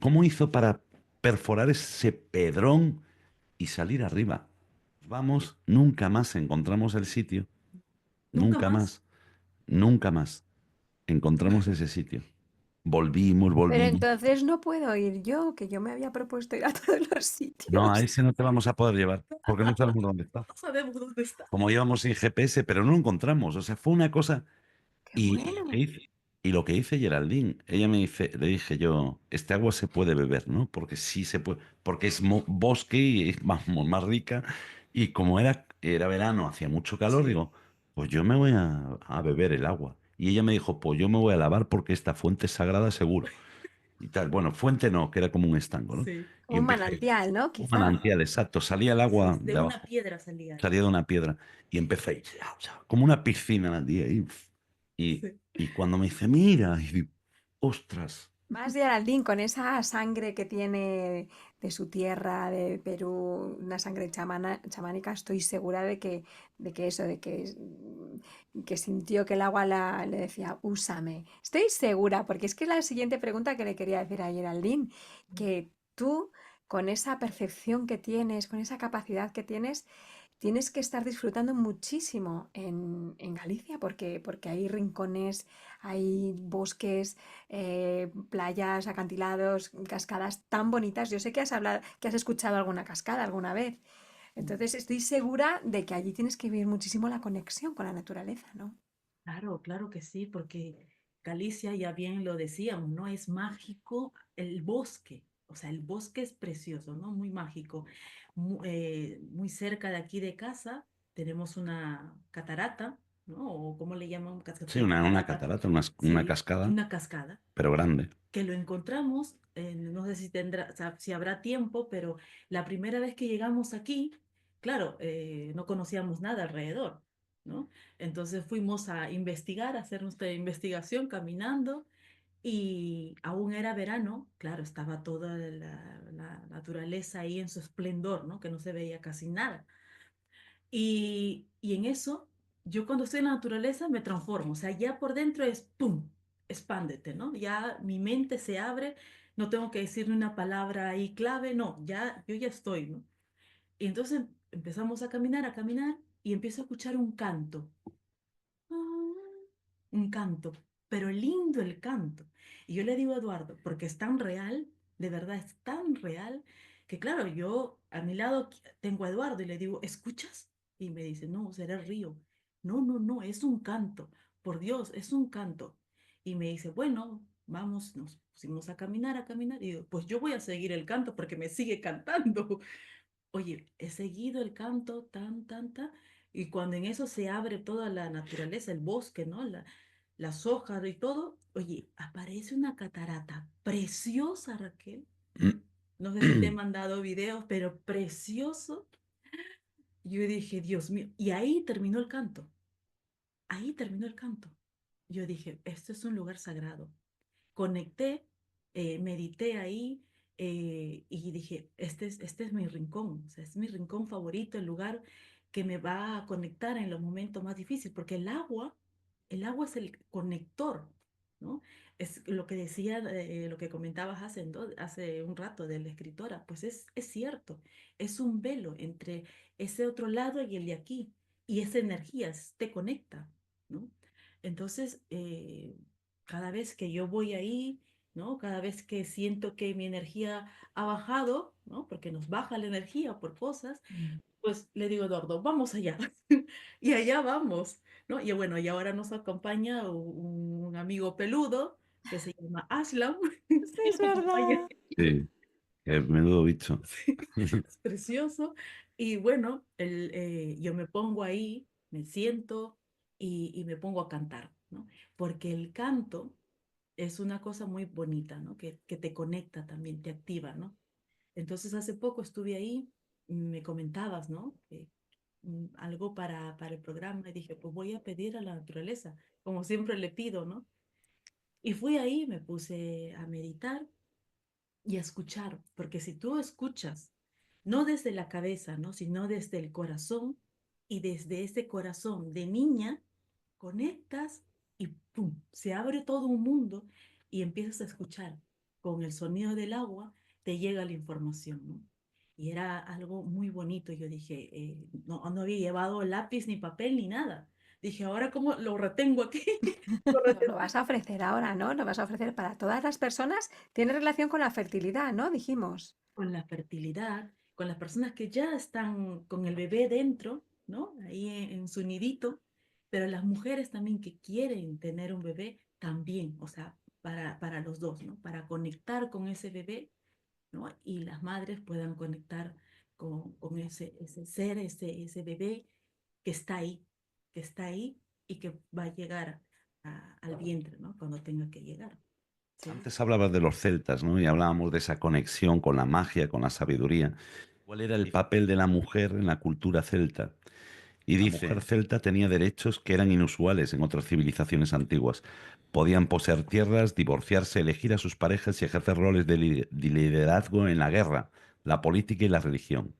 ¿cómo hizo para perforar ese pedrón y salir arriba. Vamos, nunca más encontramos el sitio, Nunca nunca más. más, nunca más encontramos ese sitio. Volvimos, Pero volvimos. entonces no puedo ir yo, que yo me había propuesto ir a todos los No, a sitios. ese no te vamos a poder llevar, porque no sabemos dónde está. No sabemos dónde está. Como íbamos sin GPS, pero no lo encontramos. O sea, fue una cosa. ¡Qué Y lo que bueno! hice, y lo que dice Geraldine, ella me dice, le dije yo, este agua se puede beber, ¿no? Porque sí se puede, porque es bosque y es más rica. Y como era verano, hacía mucho calor, Sí, digo, pues yo me voy a beber el agua. Y ella me dijo, pues yo me voy a lavar porque esta fuente es sagrada seguro. Y tal, bueno, fuente no, que era como un estanco, ¿no? sí, Y Un empecé, manantial, ¿no? un Quizá. manantial, exacto, salía el sí. agua De de una abajo, piedra salía. salía de una piedra y empecé, como una piscina la tía, y, Sí. y cuando me dice, mira, y digo, ostras, Más Geraldine, con esa sangre que tiene de su tierra, de Perú, una sangre chamánica, estoy segura de que eso, que sintió que el agua le decía, úsame. Estoy segura, porque es que es la siguiente pregunta que le quería decir a Geraldine, que tú, con esa percepción que tienes, con esa capacidad que tienes, tienes que estar disfrutando muchísimo en Galicia, porque hay rincones, hay bosques, playas, acantilados, cascadas tan bonitas. Yo sé que has hablado, que has escuchado alguna cascada alguna vez. Entonces estoy segura de que allí tienes que vivir muchísimo la conexión con la naturaleza, ¿no? Claro, claro que sí, porque Galicia, ya bien lo decíamos, ¿no? Es mágico el bosque, o sea, el bosque es precioso, ¿no? Muy mágico. Muy cerca de aquí de casa tenemos una catarata, ¿no? O ¿cómo le llaman? sí, una Catarata, catarata, una sí, cascada, una cascada, pero grande. que lo encontramos, no sé si tendrá, o sea, si habrá tiempo, pero la primera vez que llegamos aquí, claro, no conocíamos nada alrededor, ¿no? Entonces fuimos a investigar, a hacer nuestra investigación caminando y aún era verano, claro, estaba toda la naturaleza ahí en su esplendor, ¿no? Que no se veía casi nada. Y en eso, yo cuando estoy en la naturaleza me transformo, o sea, ya por dentro es ¡pum! Expándete, ¿no? Ya mi mente se abre, no tengo que decirle una palabra ahí clave, no, ya, yo ya estoy, ¿no? Y entonces empezamos a caminar y empiezo a escuchar un canto. Un canto, pero lindo el canto. Y yo le digo a Eduardo, porque es tan real, de verdad es tan real, que claro, yo a mi lado tengo a Eduardo y le digo, ¿escuchas? Y me dice, no, será el río. No, no, no, es un canto. Por Dios, es un canto. Y me dice, bueno, vamos, nos pusimos a caminar. Y digo, pues yo voy a seguir el canto porque me sigue cantando. Oye, he seguido el canto tan, tan, tan, y cuando en eso se abre toda la naturaleza, el bosque, ¿no? Las hojas y todo, oye, aparece una catarata preciosa, Raquel. No sé si te he mandado videos, pero precioso. Yo dije, Dios mío, y ahí terminó el canto, ahí terminó el canto. Yo dije, esto es un lugar sagrado. Conecté, medité ahí y dije, este es mi rincón, o sea, es mi rincón favorito, el lugar que me va a conectar en los momentos más difíciles, porque el agua es el conector, ¿no? Es lo que decía, lo que comentabas hace un rato de la escritora, pues es cierto, es un velo entre ese otro lado y el de aquí, y esa energía te conecta, ¿no? Entonces, cada vez que yo voy ahí, ¿no? Cada vez que siento que mi energía ha bajado, ¿no? Porque nos baja la energía por cosas, pues le digo, Eduardo, vamos allá. Y allá vamos, ¿no? Y bueno, y ahora nos acompaña un amigo peludo que se llama Aslam Sí, y es nos acompaña. verdad. Sí, qué menudo bicho. Es precioso. Y bueno, yo me pongo ahí, me siento y me pongo a cantar, ¿no? Porque el canto es una cosa muy bonita, ¿no? Que te conecta también, te activa, ¿no? Entonces hace poco estuve ahí, me comentabas, ¿no? Algo para el programa y dije, pues voy a pedir a la naturaleza, como siempre le pido, ¿no? Y fui ahí, me puse a meditar y a escuchar, porque si tú escuchas, no desde la cabeza, ¿no? Sino desde el corazón y desde ese corazón de niña, conectas y ¡pum! Se abre todo un mundo y empiezas a escuchar con el sonido del agua te llega la información, ¿no? Y era algo muy bonito. Yo dije, no había llevado lápiz ni papel ni nada. Dije, ahora cómo lo retengo aquí. Lo Nos lo retengo vas a ofrecer ahora, ¿no? Lo vas a ofrecer para todas las personas. Tiene relación con la fertilidad, ¿no? Dijimos. con la fertilidad, con las personas que ya están con el bebé dentro, ¿no? Ahí en su nidito, pero las mujeres también que quieren tener un bebé, también, o sea, para los dos, ¿no? Para conectar con ese bebé, ¿no? Y las madres puedan conectar con ese ser, ese bebé que está ahí, que está ahí y que va a llegar al vientre, ¿no? Cuando tenga que llegar. ¿Sí? Antes hablabas de los celtas, ¿no? Y hablábamos de esa conexión con la magia, con la sabiduría. ¿Cuál era el papel de la mujer en la cultura celta? Y la mujer celta tenía derechos que eran inusuales en otras civilizaciones antiguas. Podían poseer tierras, divorciarse, elegir a sus parejas y ejercer roles de liderazgo en la guerra, la política y la religión.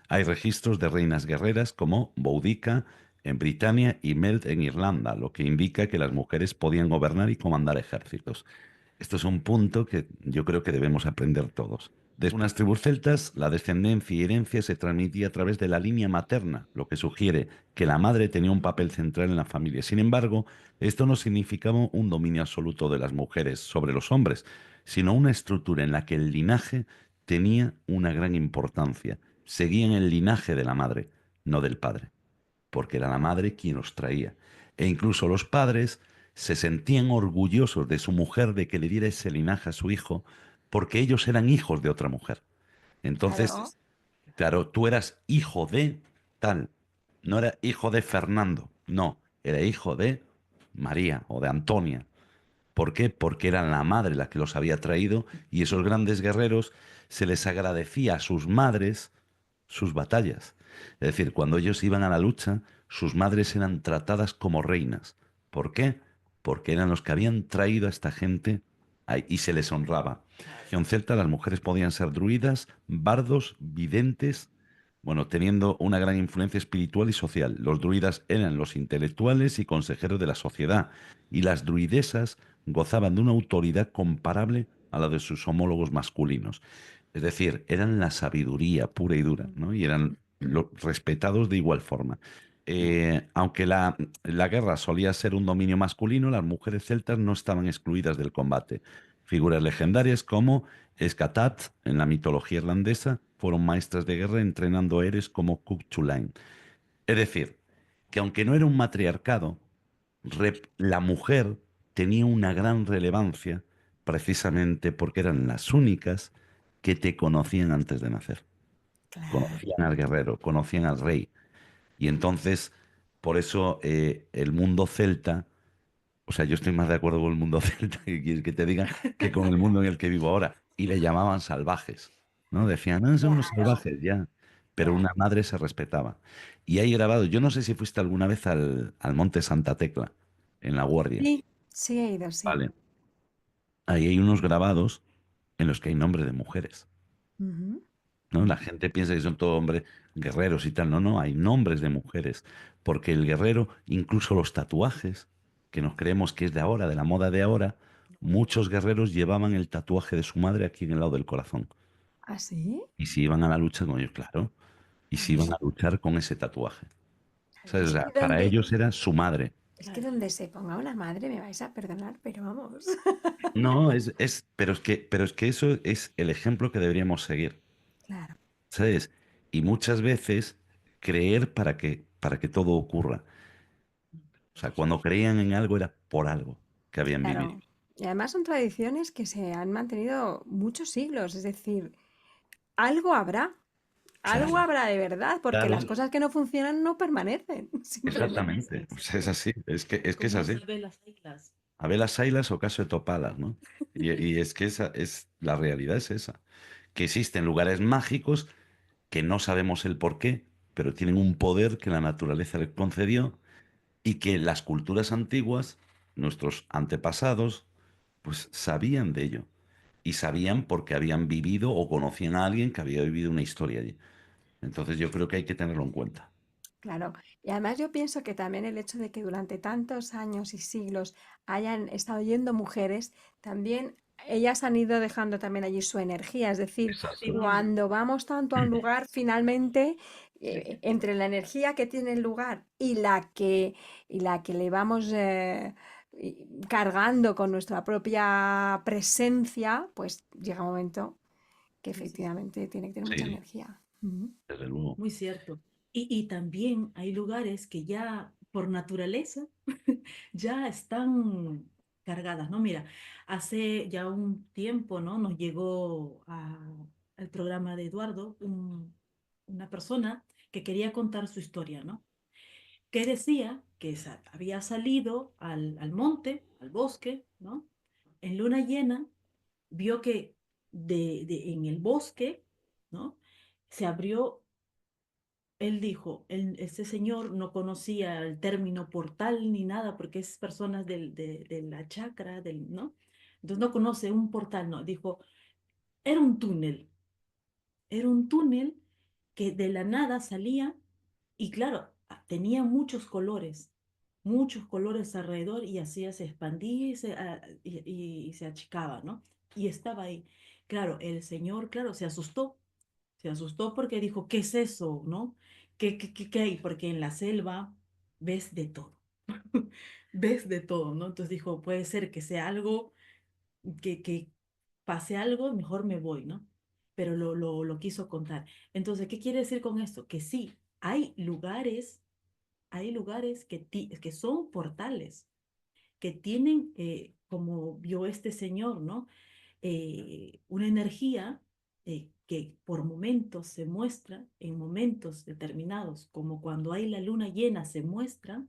Hay registros de reinas guerreras como Boudica en Britania y Meld en Irlanda, lo que indica que las mujeres podían gobernar y comandar ejércitos. Esto es un punto que yo creo que debemos aprender todos. De unas tribus celtas, la descendencia y herencia se transmitía a través de la línea materna, lo que sugiere que la madre tenía un papel central en la familia. Sin embargo, esto no significaba un dominio absoluto de las mujeres sobre los hombres, sino una estructura en la que el linaje tenía una gran importancia. Seguían el linaje de la madre, no del padre, porque era la madre quien los traía. E incluso los padres se sentían orgullosos de su mujer de que le diera ese linaje a su hijo, porque ellos eran hijos de otra mujer. Claro. Entonces, claro, tú eras hijo de tal, no era hijo de Fernando, no, era hijo de María o de Antonia. ¿Por qué? Porque era la madre la que los había traído y esos grandes guerreros se les agradecía a sus madres sus batallas. Es decir, cuando ellos iban a la lucha, sus madres eran tratadas como reinas. ¿Por qué? Porque eran los que habían traído a esta gente ahí, y se les honraba. En celta las mujeres podían ser druidas, bardos, videntes, bueno, teniendo una gran influencia espiritual y social. Los druidas eran los intelectuales y consejeros de la sociedad, y las druidesas gozaban de una autoridad comparable a la de sus homólogos masculinos. Es decir, eran la sabiduría pura y dura, ¿no? Y eran respetados de igual forma. Aunque la guerra solía ser un dominio masculino, las mujeres celtas no estaban excluidas del combate. Figuras legendarias como Escatat, en la mitología irlandesa, fueron maestras de guerra entrenando a héroes como Cuchulainn. Es decir, que aunque no era un matriarcado, la mujer tenía una gran relevancia precisamente porque eran las únicas que te conocían antes de nacer. Claro. Conocían al guerrero, conocían al rey. Y entonces, por eso el mundo celta, o sea, yo estoy más de acuerdo con el mundo celta que quieres que te diga que con el mundo en el que vivo ahora. Y le llamaban salvajes, ¿no? Decían, no, son unos Claro, salvajes, ya. Pero una claro. madre se respetaba. Y hay grabado, yo no sé si fuiste alguna vez al Monte Santa Tecla, en La Guardia. Sí, sí he ido, sí. Vale. Ahí hay unos grabados en los que hay nombre de mujeres, Ujú. ¿no? La gente piensa que son todos hombres guerreros y tal. No, no, hay nombres de mujeres. Porque el guerrero, incluso los tatuajes, que nos creemos que es de ahora, de la moda de ahora, muchos guerreros llevaban el tatuaje de su madre aquí en el lado del corazón. ¿Ah, sí? Y si iban a la lucha con ellos, claro. Y si iban Ay, a luchar con ese tatuaje. ¿Sabes? O es sea, que para donde, ellos era su madre. es que Claro. donde se ponga una madre me vais a perdonar, pero vamos. No, pero es que eso es el ejemplo que deberíamos seguir. Claro, ¿Sabes? Y muchas veces creer para que todo ocurra. O sea, cuando creían en algo era por algo que habían vivido. claro. Y además son tradiciones que se han mantenido muchos siglos, es decir, algo Claro, habrá de verdad, porque claro, las cosas que no funcionan no permanecen, Como, simplemente. exactamente. O sea, es así. Es que es como así. Isabel las Islas. A ver las ailas o caso de topadas, ¿no? Y es que esa es la realidad es esa. Que existen lugares mágicos que no sabemos el por qué, pero tienen un poder que la naturaleza les concedió y que las culturas antiguas, nuestros antepasados, pues sabían de ello. Y sabían porque habían vivido o conocían a alguien que había vivido una historia allí. Entonces yo creo que hay que tenerlo en cuenta. Claro, y además yo pienso que también el hecho de que durante tantos años y siglos hayan estado yendo mujeres, también ellas han ido dejando también allí su energía, es decir, Exacto. Activando. cuando vamos tanto a un lugar, finalmente, Sí, entre la energía que tiene el lugar y la que le vamos cargando con nuestra propia presencia, pues llega un momento que sí, sí, sí. efectivamente tiene que tener mucha Sí, energía. Ujú. desde luego. Muy cierto. Y también hay lugares que ya por naturaleza ya están cargadas, ¿no? Mira, hace ya un tiempo, ¿no? Nos llegó al programa de Eduardo una persona que quería contar su historia, ¿no? Que decía que había salido al monte, al bosque, ¿no? En luna llena, vio que en el bosque, ¿no? Se abrió. Él dijo, este señor no conocía el término portal ni nada porque es personas de la chakra, ¿no? Entonces no conoce un portal, no. Dijo, era un túnel, era un túnel que de la nada salía y claro, tenía muchos colores alrededor y así se expandía y se achicaba, ¿no? Y estaba ahí. Claro, el señor, claro, se asustó porque dijo, ¿qué es eso? ¿No? ¿Qué hay? Porque en la selva ves de todo, ves de todo, ¿no? Entonces dijo, puede ser que sea algo, que pase algo, mejor me voy, ¿no? Pero lo quiso contar. Entonces, ¿qué quiere decir con esto? Que sí, hay lugares que son portales, que tienen, como vio este señor, ¿no? Una energía que por momentos se muestra, en momentos determinados, como cuando hay la luna llena se muestra.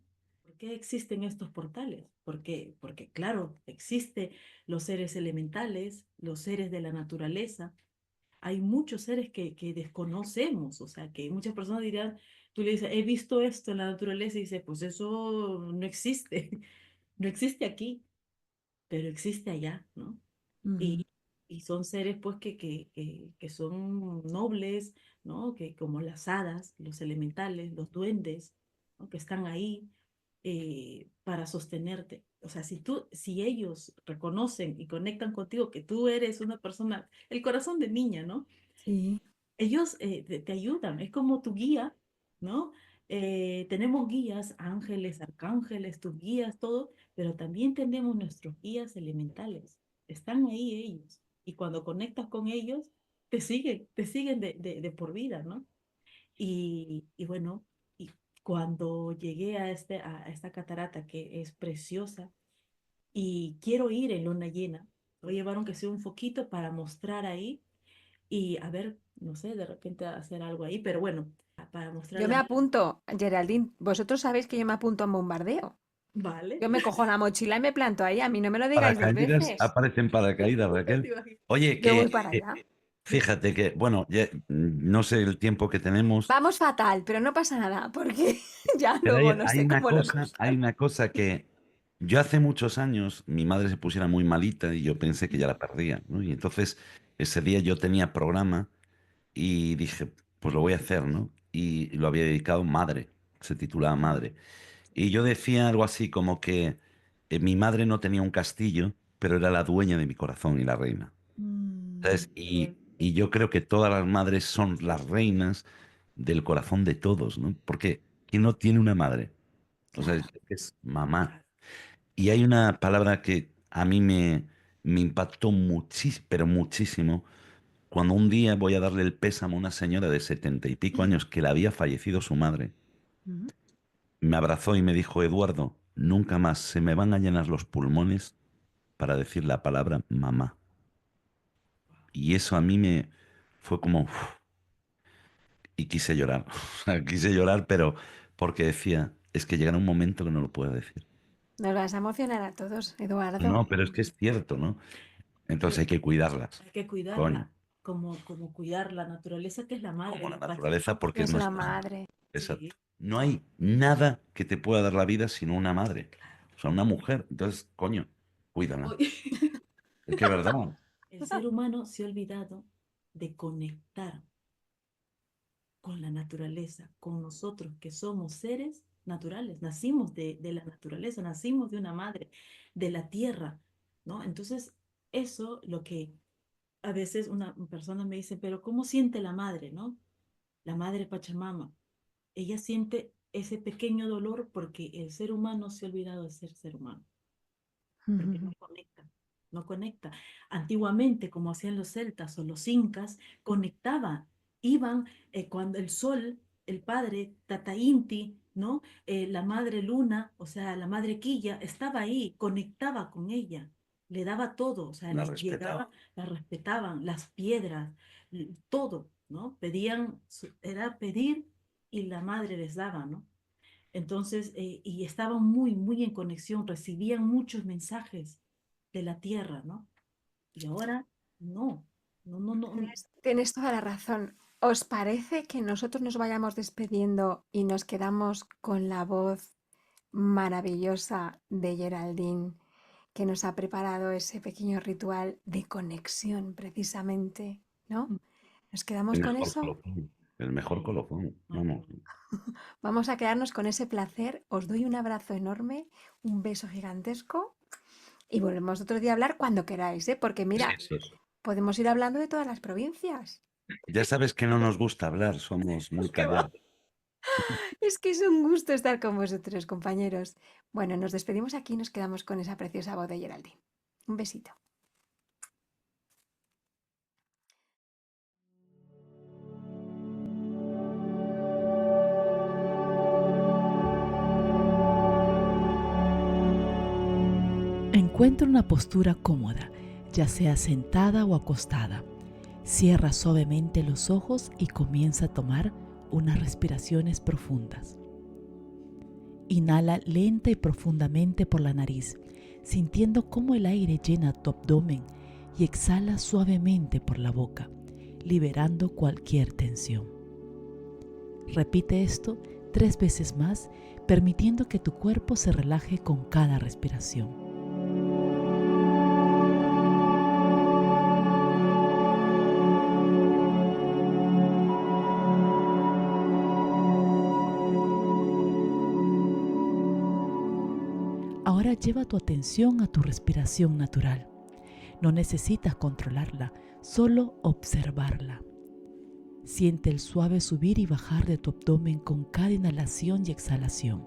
¿Por qué existen estos portales? Porque claro, existen los seres elementales, los seres de la naturaleza. Hay muchos seres que desconocemos, o sea, que muchas personas dirán, tú le dices, he visto esto en la naturaleza y dice, pues eso no existe, no existe aquí, pero existe allá, ¿no? Ujú. Y, y son seres pues que son nobles, ¿no? Que como las hadas, los elementales, los duendes, ¿no? Que están ahí para sostenerte. O sea, si ellos reconocen y conectan contigo que tú eres una persona, el corazón de niña, ¿no? Sí. Ellos te ayudan, es como tu guía, ¿no? Tenemos guías, ángeles, arcángeles, tus guías, todo, pero también tenemos nuestros guías elementales. Están ahí ellos. Y cuando conectas con ellos, te siguen de por vida, ¿no? Y bueno, y cuando llegué a esta catarata que es preciosa y quiero ir en luna llena, voy a llevar aunque sea un foquito para mostrar ahí y a ver, no sé, de repente hacer algo ahí, pero bueno, para mostrar Yo me la... apunto, Geraldine, vosotros sabéis que yo me apunto a un bombardeo. Vale. Yo me cojo la mochila y me planto ahí, a mí no me lo digáis dos Paracaídas, veces. aparecen paracaídas, Te Raquel. imaginas. Oye, Yo voy para allá. fíjate que, bueno, no sé el tiempo que tenemos, Vamos fatal, pero no pasa nada, porque ya pero luego no sé cómo lo hay cortan. una cosa que yo hace muchos años, mi madre se pusiera muy malita y yo pensé que ya la perdía, ¿no? Y entonces ese día yo tenía programa y dije, pues lo voy a hacer, ¿no? Y lo había dedicado Madre, se titulaba Madre. Y yo decía algo así como que mi madre no tenía un castillo, pero era la dueña de mi corazón y la reina. ¿Sabes? Qué bonito. Y yo creo que todas las madres son las reinas del corazón de todos, ¿no? Porque ¿quién no tiene una madre? O sea, Claro. es mamá. Y hay una palabra que a mí me impactó muchísimo, pero muchísimo, cuando un día voy a darle el pésamo a una señora de 70 y pico años que le había fallecido su madre. Ujú. Me abrazó y me dijo, Eduardo, nunca más se me van a llenar los pulmones para decir la palabra mamá. Y eso a mí me fue como, uf, y quise llorar. O sea, quise llorar, pero porque decía, es que llegará un momento que no lo puedo decir. Nos vas a emocionar a todos, Eduardo. No, pero es que es cierto, ¿no? Entonces Pero hay que cuidarlas. hay que Coño, cuidarla, como cuidar la naturaleza que es la madre, como la lo que pasa es que naturaleza, porque es Es la nuestra. madre. sí, Exacto. No hay nada que te pueda dar la vida sino una madre. claro. O sea, una mujer. Entonces, coño, cuídala. Uy. Es que es verdad. El ser humano se ha olvidado de conectar con la naturaleza, con nosotros que somos seres naturales, nacimos de la naturaleza, nacimos de una madre, de la tierra, ¿no? Entonces, eso lo que a veces una persona me dice, pero ¿cómo siente la madre, no? La madre Pachamama. Ella siente ese pequeño dolor porque el ser humano se ha olvidado de ser ser humano, porque no conecta, no conecta. Antiguamente, como hacían los celtas o los incas, conectaban, iban cuando el sol, el padre, Tata Inti, ¿no? La madre Luna, o sea, la madre Quilla, estaba ahí, conectaba con ella, le daba todo, o sea, La les llegaba, respetaba. la respetaban, las piedras, todo, ¿no? Pedían, era pedir y la madre les daba, ¿no? Entonces, y estaban muy, muy en conexión, recibían muchos mensajes de la tierra, ¿no? Y ahora no, no, no, no. Tienes toda la razón. ¿Os parece que nosotros nos vayamos despidiendo y nos quedamos con la voz maravillosa de Geraldine, que nos ha preparado ese pequeño ritual de conexión precisamente, ¿no? ¿Nos quedamos El con mejor eso? colofón. El mejor Sí, colofón. bueno, Vamos. Vamos a quedarnos con ese placer. Os doy un abrazo enorme, un beso gigantesco y volvemos otro día a hablar cuando queráis, ¿eh? Porque mira, Sí. podemos ir hablando de todas las provincias. Ya sabes que no nos gusta hablar, somos muy ¿Qué va? callados. Es que es un gusto estar con vosotros, compañeros. Bueno, nos despedimos aquí y nos quedamos con esa preciosa voz de Geraldine. Un besito. Encuentra una postura cómoda, ya sea sentada o acostada. Cierra suavemente los ojos y comienza a tomar unas respiraciones profundas. Inhala lenta y profundamente por la nariz, sintiendo cómo el aire llena tu abdomen, y exhala suavemente por la boca, liberando cualquier tensión. Repite esto 3 veces más, permitiendo que tu cuerpo se relaje con cada respiración. Ahora lleva tu atención a tu respiración natural. No necesitas controlarla, solo observarla. Siente el suave subir y bajar de tu abdomen con cada inhalación y exhalación.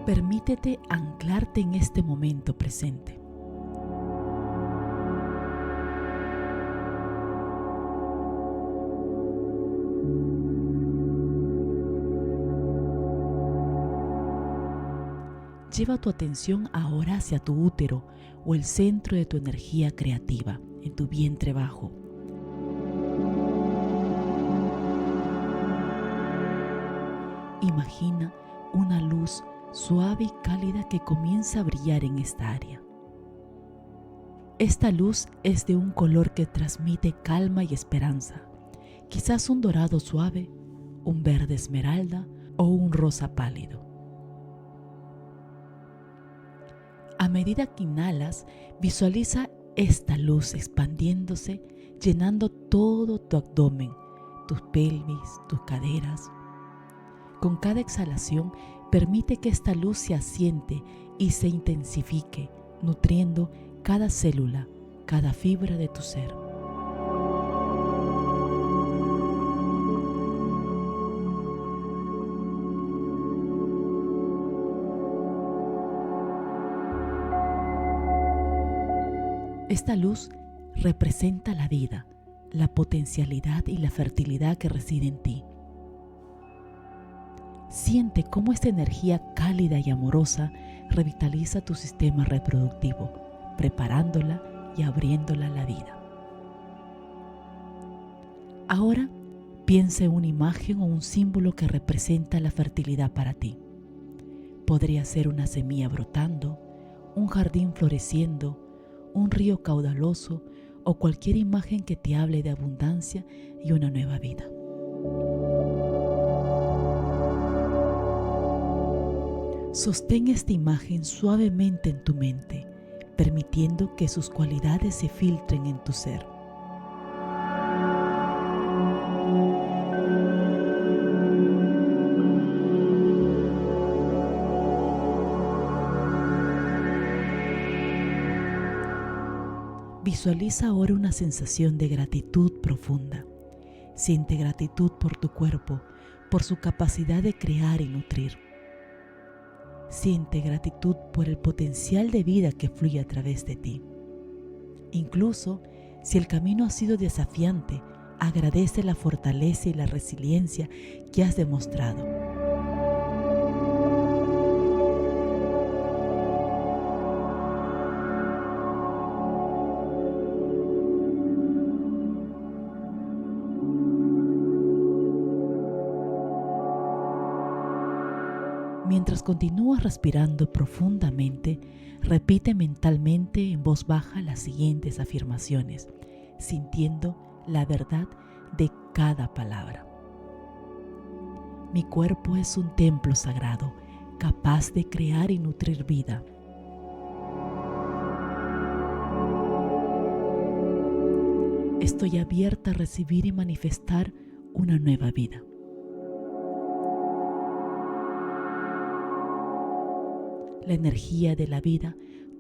Permítete anclarte en este momento presente. Lleva tu atención ahora hacia tu útero o el centro de tu energía creativa, en tu vientre bajo. Imagina una luz suave y cálida que comienza a brillar en esta área. Esta luz es de un color que transmite calma y esperanza, quizás un dorado suave, un verde esmeralda o un rosa pálido. A medida que inhalas, visualiza esta luz expandiéndose, llenando todo tu abdomen, tus pelvis, tus caderas. Con cada exhalación, permite que esta luz se asiente y se intensifique, nutriendo cada célula, cada fibra de tu ser. Esta luz representa la vida, la potencialidad y la fertilidad que reside en ti. Siente cómo esta energía cálida y amorosa revitaliza tu sistema reproductivo, preparándola y abriéndola a la vida. Ahora piensa en una imagen o un símbolo que representa la fertilidad para ti. Podría ser una semilla brotando, un jardín floreciendo, un río caudaloso o cualquier imagen que te hable de abundancia y una nueva vida. Sostén esta imagen suavemente en tu mente, permitiendo que sus cualidades se filtren en tu ser. Visualiza ahora una sensación de gratitud profunda. Siente gratitud por tu cuerpo, por su capacidad de crear y nutrir. Siente gratitud por el potencial de vida que fluye a través de ti. Incluso si el camino ha sido desafiante, agradece la fortaleza y la resiliencia que has demostrado. Mientras continúas respirando profundamente, repite mentalmente en voz baja las siguientes afirmaciones, sintiendo la verdad de cada palabra. Mi cuerpo es un templo sagrado, capaz de crear y nutrir vida. Estoy abierta a recibir y manifestar una nueva vida. La energía de la vida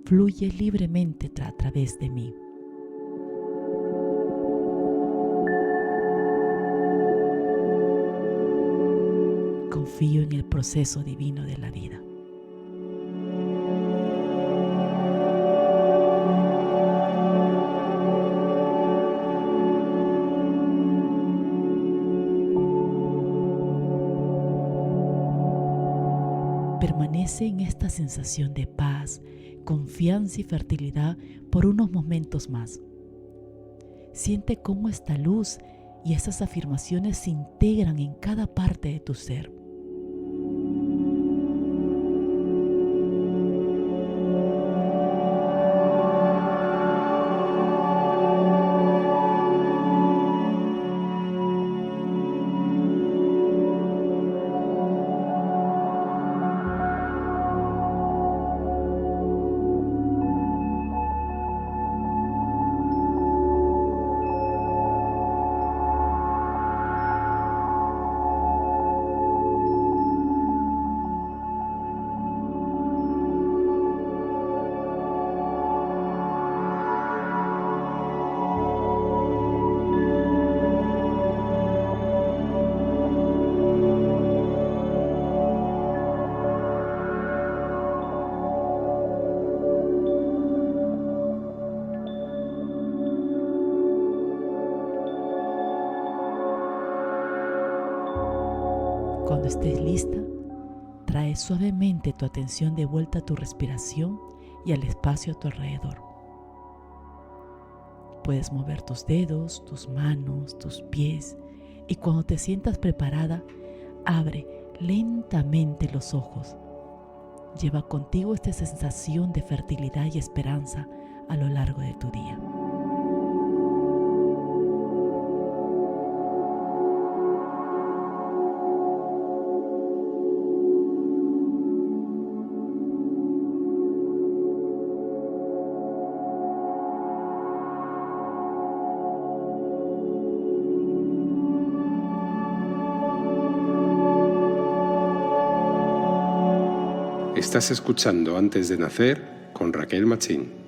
fluye libremente a través de mí. Confío en el proceso divino de la vida. Permanece en esta sensación de paz, confianza y fertilidad por unos momentos más. Siente cómo esta luz y estas afirmaciones se integran en cada parte de tu ser. Cuando estés lista, trae suavemente tu atención de vuelta a tu respiración y al espacio a tu alrededor. Puedes mover tus dedos, tus manos, tus pies y cuando te sientas preparada, abre lentamente los ojos. Lleva contigo esta sensación de fertilidad y esperanza a lo largo de tu día. Estás escuchando Antes de Nacer con Raquel Machín.